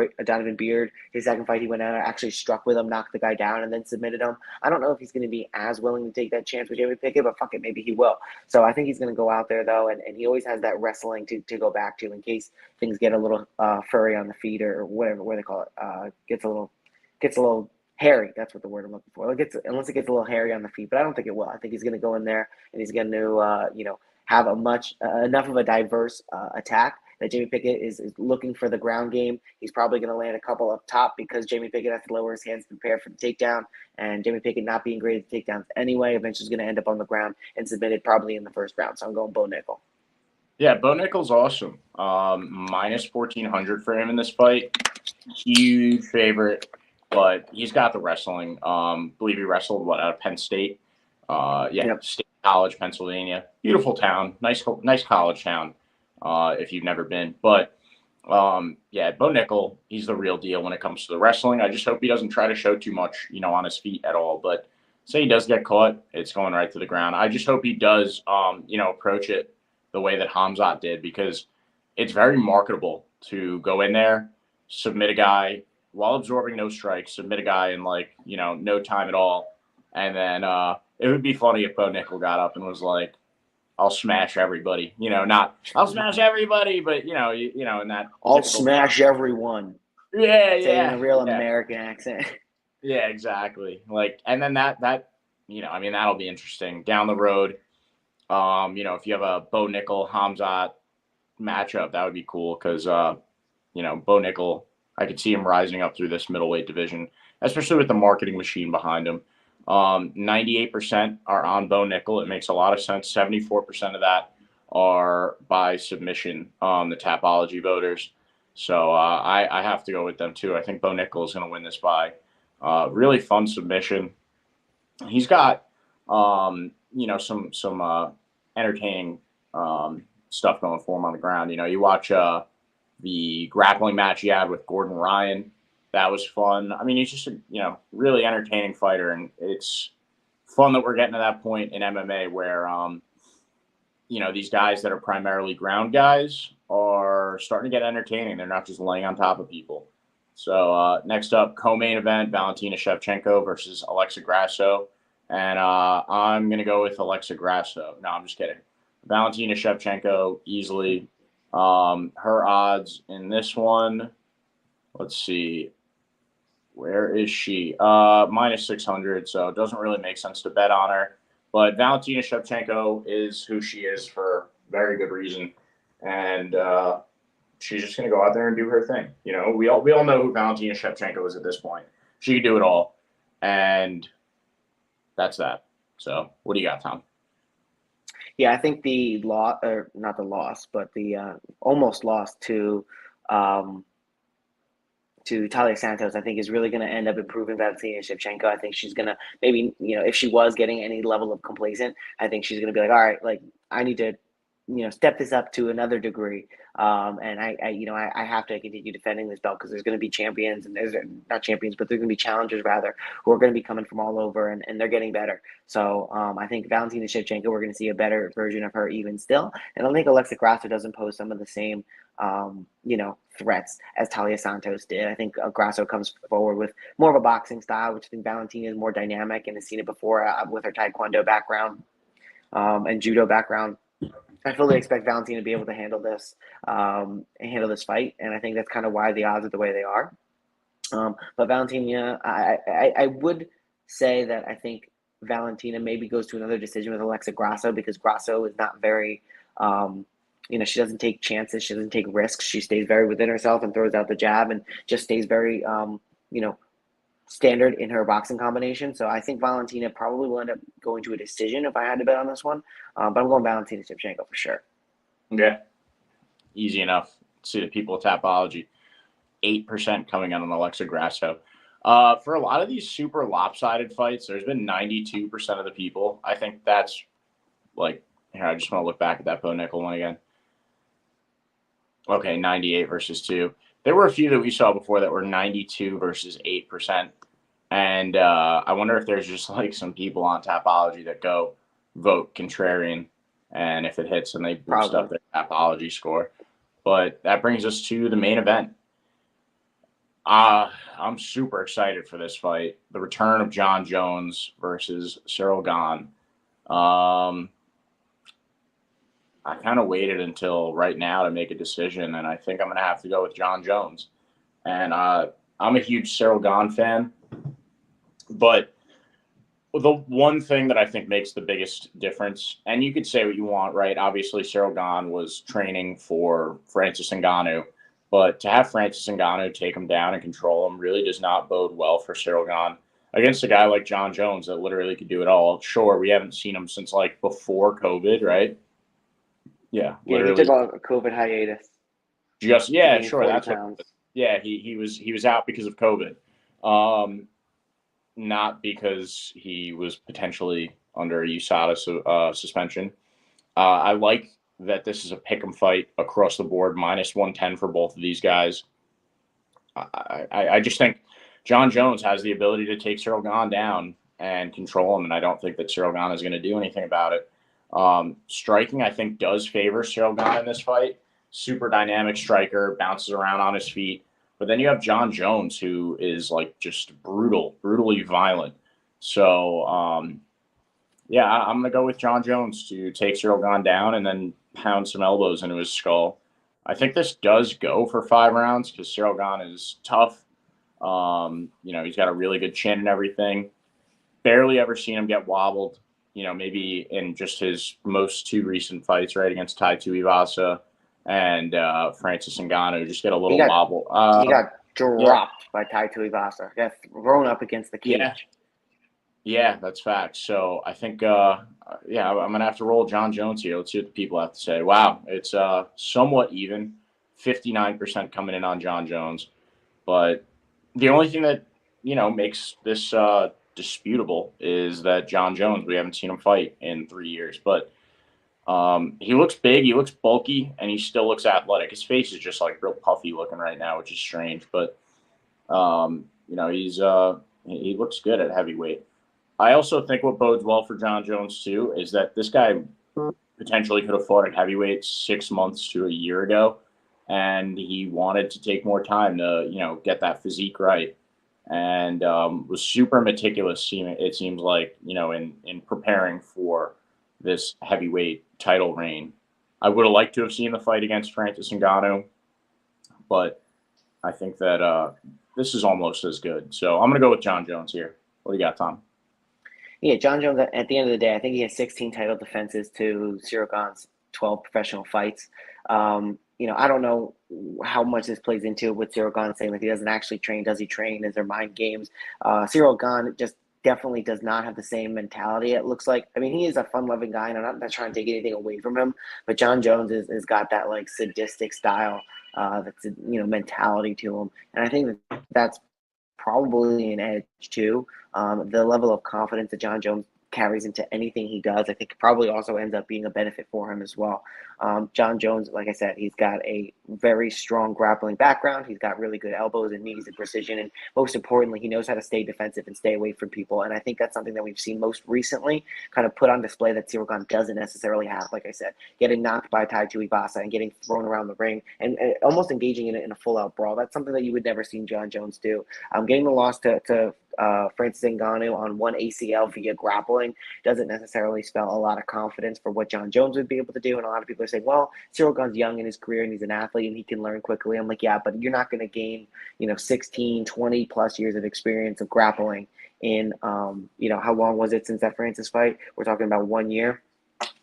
Beard. His second fight, he went out and actually struck with him, knocked the guy down, and then submitted him. I don't know if he's going to be as willing to take that chance with Jamie Pickett, but fuck it, maybe he will. So I think he's going to go out there, though, and he always has that wrestling to go back to in case things get a little furry on the feet or whatever, what they call it, gets a little hairy. That's what the word I'm looking for. Unless it gets a little hairy on the feet, but I don't think it will. I think he's going to go in there and he's going to, have enough of a diverse attack that Jamie Pickett is looking for the ground game. He's probably going to land a couple up top because Jamie Pickett has to lower his hands to prepare for the takedown, and Jamie Pickett not being great at the takedowns anyway, eventually is going to end up on the ground and submitted probably in the first round. So I'm going Bo Nickal. Yeah, Bo Nickal's awesome. Minus 1,400 for him in this fight. Huge favorite, but he's got the wrestling. Believe he wrestled out of Penn State. Yep. State College, Pennsylvania. Beautiful town. Nice college town. If you've never been, but Bo Nickal, he's the real deal when it comes to the wrestling. I just hope he doesn't try to show too much, on his feet at all. But say he does get caught, it's going right to the ground. I just hope he does, approach it the way that Khamzat did, because it's very marketable to go in there, submit a guy while absorbing no strikes, submit a guy in no time at all, and then it would be funny if Bo Nickal got up and was like, I'll smash everybody, not I'll smash everybody, but in that I'll smash everyone. Yeah, Say in a real American accent. Yeah, exactly. And then that that'll be interesting down the road. If you have a Bo Nickal Khamzat matchup, that would be cool because Bo Nickal, I could see him rising up through this middleweight division, especially with the marketing machine behind him. 98% are on Bo Nickal. It makes a lot of sense. 74% of that are by submission, the Tapology voters. So I have to go with them too. I think Bo Nickal is going to win this by really fun submission. He's got some entertaining stuff going for him on the ground. You watch the grappling match he had with Gordon Ryan. That was fun. I mean, he's just a really entertaining fighter, and it's fun that we're getting to that point in MMA where these guys that are primarily ground guys are starting to get entertaining. They're not just laying on top of people. So next up, co-main event, Valentina Shevchenko versus Alexa Grasso, and I'm gonna go with Alexa Grasso. No, I'm just kidding. Valentina Shevchenko easily. Her odds in this one, let's see. Where is she? Minus 600, so it doesn't really make sense to bet on her. But Valentina Shevchenko is who she is for very good reason. And she's just going to go out there and do her thing. We all know who Valentina Shevchenko is at this point. She can do it all. And that's that. So what do you got, Tom? Yeah, I think the loss, or not the loss, but the almost loss to Talia Santos, I think is really going to end up improving Valentina Shevchenko. I think she's going to maybe, if she was getting any level of complacent, I think she's going to be like, all right, like I need to, step this up to another degree. And I have to continue defending this belt because there's going to be champions and there's not champions, but there's going to be challengers rather who are going to be coming from all over and they're getting better. So I think Valentina Shevchenko, we're going to see a better version of her even still. And I think Alexa Grasso doesn't pose some of the same threats as Talia Santos did. I think Grasso comes forward with more of a boxing style, which I think Valentina is more dynamic and has seen it before with her Taekwondo background and Judo background. I fully expect Valentina to be able to handle this fight, and I think that's kind of why the odds are the way they are. But Valentina, I would say that I think Valentina maybe goes to another decision with Alexa Grasso because Grasso is not very she doesn't take chances. She doesn't take risks. She stays very within herself and throws out the jab and just stays very, standard in her boxing combination. So I think Valentina probably will end up going to a decision if I had to bet on this one. But I'm going Valentina Shevchenko for sure. Yeah. Easy enough. See the people of Tapology. 8% coming on Alexa Grasso. For a lot of these super lopsided fights, there's been 92% of the people. I think that's like, here, I just want to look back at that Bo Nickal one again. Okay, 98 versus 2. There were a few that we saw before that were 92 versus 8%. And I wonder if there's just like some people on Tapology that go vote contrarian. And if it hits, then they boost up their Tapology score. But that brings us to the main event. I'm super excited for this fight. The return of Jon Jones versus Cyril Gane. I kind of waited until right now to make a decision, and I think I'm going to have to go with Jon Jones. And I'm a huge Cyril Gane fan, but the one thing that I think makes the biggest difference, and you could say what you want, right? Obviously, Cyril Gane was training for Francis Ngannou, but to have Francis Ngannou take him down and control him really does not bode well for Cyril Gane against a guy like Jon Jones that literally could do it all. Sure, we haven't seen him since like before COVID, right? Yeah, literally. He took a COVID hiatus. Sure. That's what. Yeah, he was out because of COVID, not because he was potentially under a USADA suspension. I like that this is a pick'em fight across the board, -110 for both of these guys. I just think Jon Jones has the ability to take Cyril Gane down and control him, and I don't think that Cyril Gane is going to do anything about it. Striking, I think, does favor Cyril Gane in this fight. Super dynamic striker, bounces around on his feet. But then you have Jon Jones, who is like just brutally violent. So, I'm going to go with Jon Jones to take Cyril Gane down and then pound some elbows into his skull. I think this does go for 5 rounds because Cyril Gane is tough. He's got a really good chin and everything. Barely ever seen him get wobbled. Maybe in just his most 2 recent fights, right, against Tai Tuivasa and Francis Ngannou, just get a little wobble. He got dropped by Tai Tuivasa. Got thrown up against the cage. Yeah, that's fact. So I think, I'm going to have to roll Jon Jones here. Let's see what the people have to say. Wow, it's somewhat even, 59% coming in on Jon Jones. But the only thing that, makes this disputable is that Jon Jones, we haven't seen him fight in 3 years, but he looks big, he looks bulky, and he still looks athletic. His face is just like real puffy looking right now, which is strange, but he looks good at heavyweight. I also think what bodes well for Jon Jones too is that this guy potentially could have fought at heavyweight 6 months to a year ago, and he wanted to take more time to get that physique right. And was super meticulous, it seems like, in preparing for this heavyweight title reign. I would have liked to have seen the fight against Francis Ngannou, but I think that this is almost as good. So I'm going to go with Jon Jones here. What do you got, Tom? Yeah, Jon Jones, at the end of the day, I think he has 16 title defenses to Cyril Gane's 12 professional fights. I don't know how much this plays into with Cyril Gane saying that he doesn't actually train. Does he train? Is there mind games? Cyril Gane just definitely does not have the same mentality. It looks like, I mean, he is a fun-loving guy, and I'm not trying to take anything away from him, but Jon Jones is got that like sadistic style, that's mentality to him, and I think that's probably an edge too. The level of confidence that Jon Jones carries into anything he does, I think probably also ends up being a benefit for him as well. Jon Jones, like I said, he's got a very strong grappling background. He's got really good elbows and knees and precision. And most importantly, he knows how to stay defensive and stay away from people. And I think that's something that we've seen most recently kind of put on display that Cyril Gane doesn't necessarily have. Like I said, getting knocked by Tai Tuivasa and getting thrown around the ring and almost engaging in a full-out brawl. That's something that you would never see Jon Jones do. Getting the loss to Francis Ngannou on one ACL via grappling doesn't necessarily spell a lot of confidence for what Jon Jones would be able to do. And a lot of people are saying, well, Cyril Gane's young in his career and he's an athlete and he can learn quickly. I'm like, yeah, but you're not going to gain, 16, 20 plus years of experience of grappling in, how long was it since that Francis fight? We're talking about 1 year.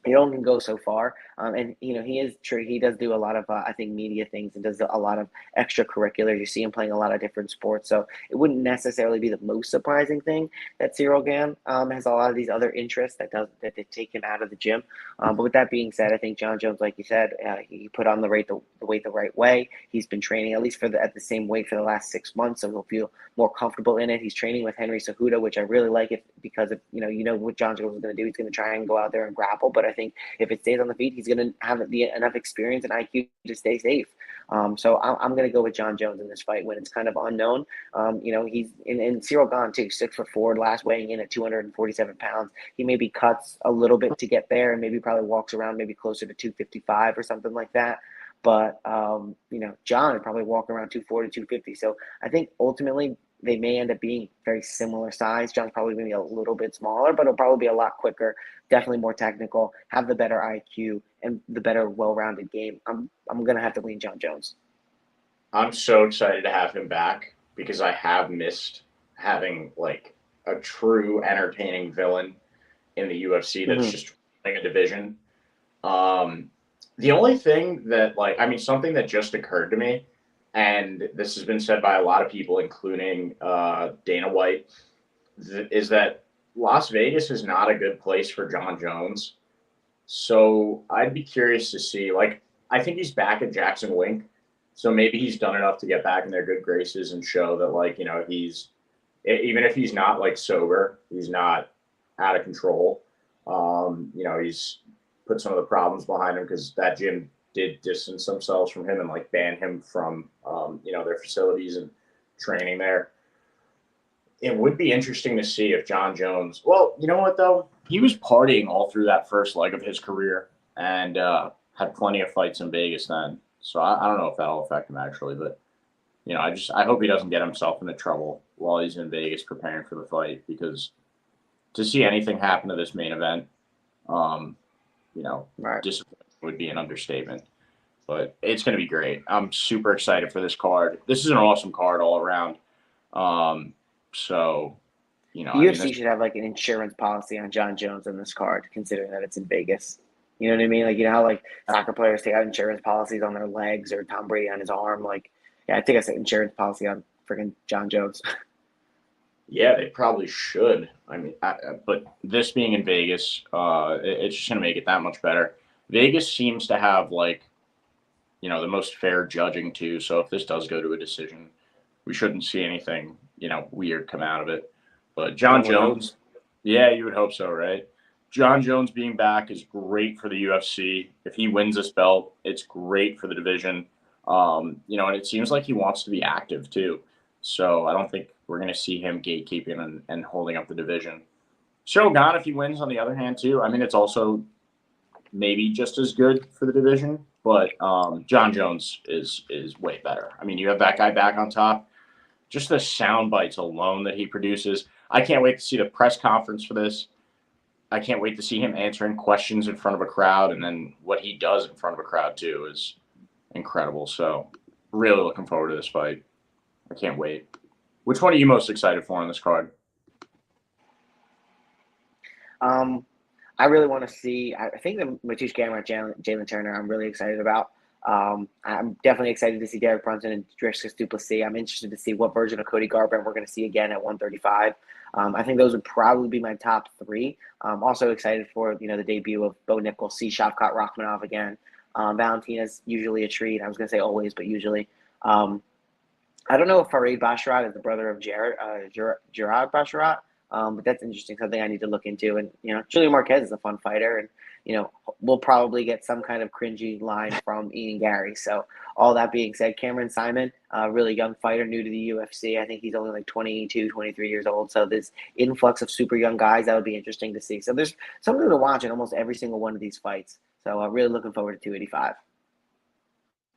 You only can go so far. And, he is true. He does do a lot of, I think, media things and does a lot of extracurriculars. You see him playing a lot of different sports. So it wouldn't necessarily be the most surprising thing that Cyril Gane has a lot of these other interests that they take him out of the gym. But with that being said, I think Jon Jones, like you said, he put on the weight the right way. He's been training at least at the same weight for the last 6 months, so he'll feel more comfortable in it. He's training with Henry Cejudo, which I really like it because of, what Jon Jones is going to do. He's going to try and go out there and grapple, but I think if it stays on the feet, he's going to have enough experience and IQ to stay safe. So I'm going to go with Jon Jones in this fight when it's kind of unknown. He's in Cyril Gane too, 6'4", last weighing in at 247 pounds. He maybe cuts a little bit to get there and maybe probably walks around maybe closer to 255 or something like that. But, Jon would probably walk around 240, 250. So I think ultimately they may end up being very similar size. Jon's probably going to be a little bit smaller, but it'll probably be a lot quicker, definitely more technical, have the better IQ and the better well-rounded game. I'm going to have to lean Jon Jones. I'm so excited to have him back because I have missed having like a true entertaining villain in the UFC that's just winning a division. The only thing that something that just occurred to me, and this has been said by a lot of people, including Dana White, is that Las Vegas is not a good place for Jon Jones. So I'd be curious to see, I think he's back at Jackson Wink. So maybe he's done enough to get back in their good graces and show that, he's, even if he's not sober, he's not out of control. He's put some of the problems behind him because that gym did distance themselves from him and ban him from, their facilities and training there. It would be interesting to see if Jon Jones, well, you know what though? He was partying all through that first leg of his career and had plenty of fights in Vegas then. So I don't know if that'll affect him actually, but I hope he doesn't get himself into trouble while he's in Vegas preparing for the fight, because to see anything happen to this main event, right, disappointing would be an understatement. But it's going to be great. I'm super excited for this card. This is an awesome card all around. The UFC should have an insurance policy on Jon Jones in this card, considering that it's in Vegas. You know what I mean? How soccer players take out insurance policies on their legs, or Tom Brady on his arm. I think I said insurance policy on freaking Jon Jones. Yeah, they probably should. But this being in Vegas, it's just going to make it that much better. Vegas seems to have the most fair judging too. So if this does go to a decision, we shouldn't see anything, weird come out of it. But Jon Jones, yeah, you would hope so, right? Jon Jones being back is great for the UFC. If he wins this belt, it's great for the division. And it seems like he wants to be active too. So I don't think we're going to see him gatekeeping and holding up the division. Cyril Gane, if he wins, on the other hand, too, it's also maybe just as good for the division. But Jon Jones is way better. You have that guy back on top. Just the sound bites alone that he produces. I can't wait to see the press conference for this. I can't wait to see him answering questions in front of a crowd, and then what he does in front of a crowd too is incredible. So really looking forward to this fight. I can't wait. Which one are you most excited for on this card? I really want to see. I think the Mateusz Gamrot, Jalin Turner, I'm really excited about. I'm definitely excited to see Derek Brunson and Dricus du Plessis. I'm interested to see what version of Cody Garbrandt we're going to see again at 135. I think those would probably be my top three. I'm also excited for the debut of Bo Nickal, see Shavkat Rakhmonov again. Valentina's usually a treat. I was going to say always, but usually. I don't know if Farid Basharat is the brother of Gerard Basharat, but that's interesting. Something I need to look into. And Julian Marquez is a fun fighter, and we'll probably get some kind of cringy line from Ian Gary. So all that being said, Cameron Simon, a really young fighter, new to the UFC. I think he's only like 22, 23 years old. So this influx of super young guys, that would be interesting to see. So there's something to watch in almost every single one of these fights. So I'm really looking forward to 285.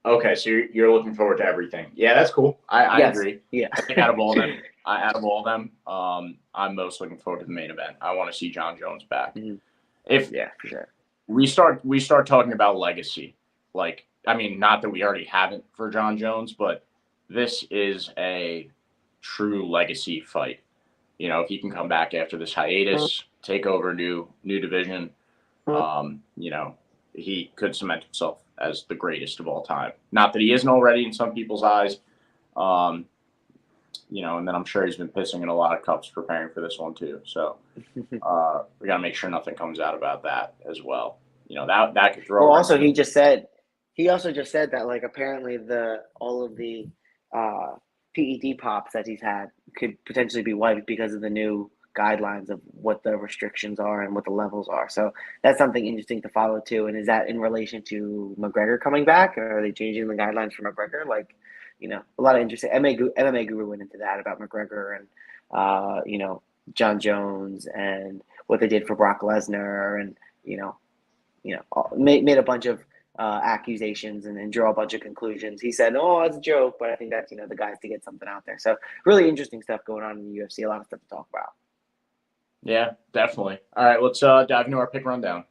Okay, so you're looking forward to everything. Yeah, that's cool. I agree. Yeah. I think out of all of them, I'm most looking forward to the main event. I want to see Jon Jones back. Mm-hmm. For sure. We start talking about legacy. Not that we already haven't for Jon Jones, but this is a true legacy fight. If he can come back after this hiatus, take over new division, he could cement himself as the greatest of all time. Not that he isn't already in some people's eyes. And then I'm sure he's been pissing in a lot of cups preparing for this one too. So we got to make sure nothing comes out about that as well. That could throw. Well, also he also just said that apparently all of the PED pops that he's had could potentially be wiped because of the new guidelines of what the restrictions are and what the levels are. So that's something interesting to follow too. And is that in relation to McGregor coming back, or are they changing the guidelines for McGregor? A lot of interesting MMA Guru went into that about McGregor and Jon Jones and what they did for Brock Lesnar, and made a bunch of accusations and draw a bunch of conclusions. He said, "Oh, it's a joke," but I think that's the guys to get something out there. So really interesting stuff going on in the UFC. A lot of stuff to talk about. Yeah, definitely. All right, let's dive into our pick rundown.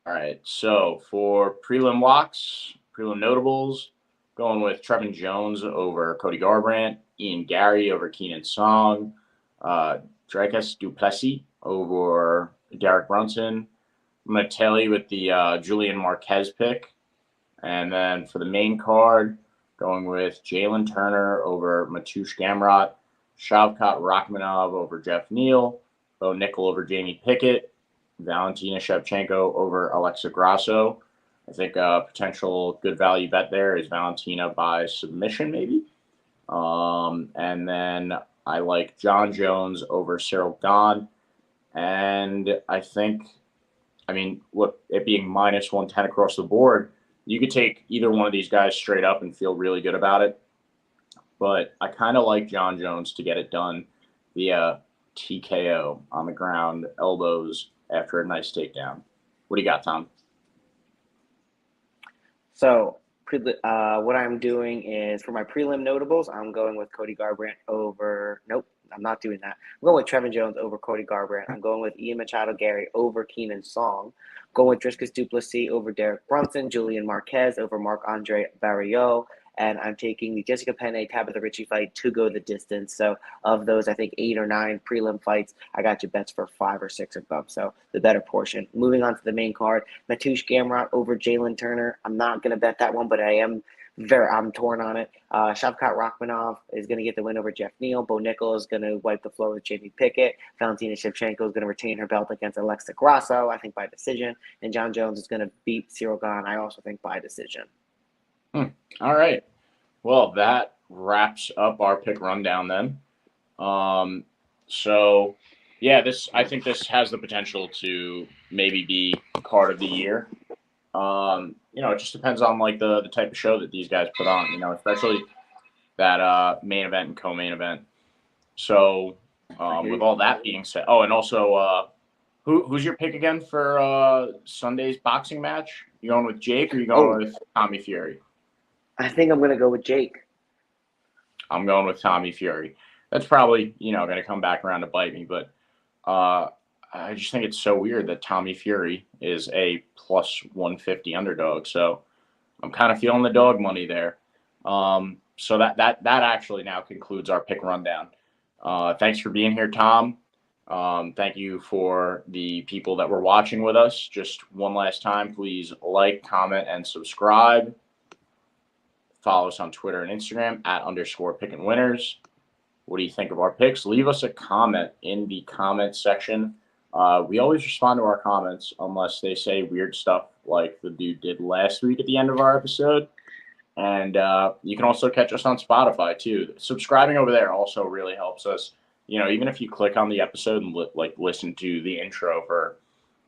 All right, so for prelim locks, prelim notables, going with Trevin Jones over Cody Garbrandt, Ian Gary over Keenan Song, Dricus du Plessis over Derek Brunson. I'm going to tell you with the Julian Marquez pick. And then for the main card, going with Jalin Turner over Mateusz Gamrot, Shavkat Rakhmonov over Geoff Neill, Bo Nickal over Jamie Pickett, Valentina Shevchenko over Alexa Grasso. I think a potential good value bet there is Valentina by submission, maybe. And then I like Jon Jones over Cyril Gane. And I think, look, it being minus 110 across the board, you could take either one of these guys straight up and feel really good about it. But I kind of like Jon Jones to get it done via TKO on the ground, elbows after a nice takedown. What do you got, Tom? So what I'm doing is for my prelim notables, I'm going with Cody Garbrandt over. Nope, I'm not doing that. I'm going with Trevin Jones over Cody Garbrandt. I'm going with Ian Machado Gary over Keenan Song. Going with Dricus du Plessis over Derek Brunson, Julian Marquez over Marc-Andre Barriault, and I'm taking the Jessica Penne Tabitha Ricci fight to go the distance. So of those, I think 8 or 9 prelim fights, I got you bets for 5 or 6 of them. So the better portion. Moving on to the main card, Mateusz Gamrot over Jalin Turner. I'm not going to bet that one, but I'm torn on it. Shavkat Rakhmonov is going to get the win over Geoff Neill. Bo Nickal is going to wipe the floor with Jamie Pickett. Valentina Shevchenko is going to retain her belt against Alexa Grasso, I think by decision. And Jon Jones is going to beat Cyril Gane, I also think by decision. All right. Well, that wraps up our pick rundown then. So, yeah, I think this has the potential to maybe be card of the year. It just depends on the type of show that these guys put on, especially that main event and co-main event. So with all that being said, and also who's your pick again for Sunday's boxing match? You going with Jake or you going with Tommy Fury? I think I'm going to go with Jake. I'm going with Tommy Fury. That's probably, going to come back around to bite me, but I just think it's so weird that Tommy Fury is a plus 150 underdog. So I'm kind of feeling the dog money there. So that actually now concludes our pick rundown. Thanks for being here, Tom. Thank you for the people that were watching with us. Just one last time, please like, comment, and subscribe. Follow us on Twitter and Instagram @_Pickin Winners. What do you think of our picks? Leave us a comment in the comment section. We always respond to our comments unless they say weird stuff like the dude did last week at the end of our episode. And you can also catch us on Spotify too. Subscribing over there also really helps us. Even if you click on the episode and listen to the intro for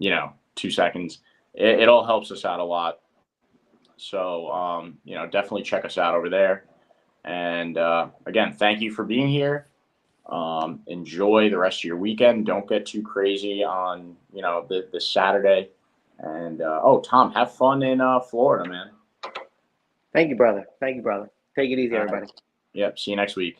2 seconds, it all helps us out a lot. So definitely check us out over there. And again, thank you for being here. Enjoy the rest of your weekend. Don't get too crazy on the Saturday. And Tom, have fun in Florida, man. Thank you, brother. Take it easy, everybody. Yep. See you next week.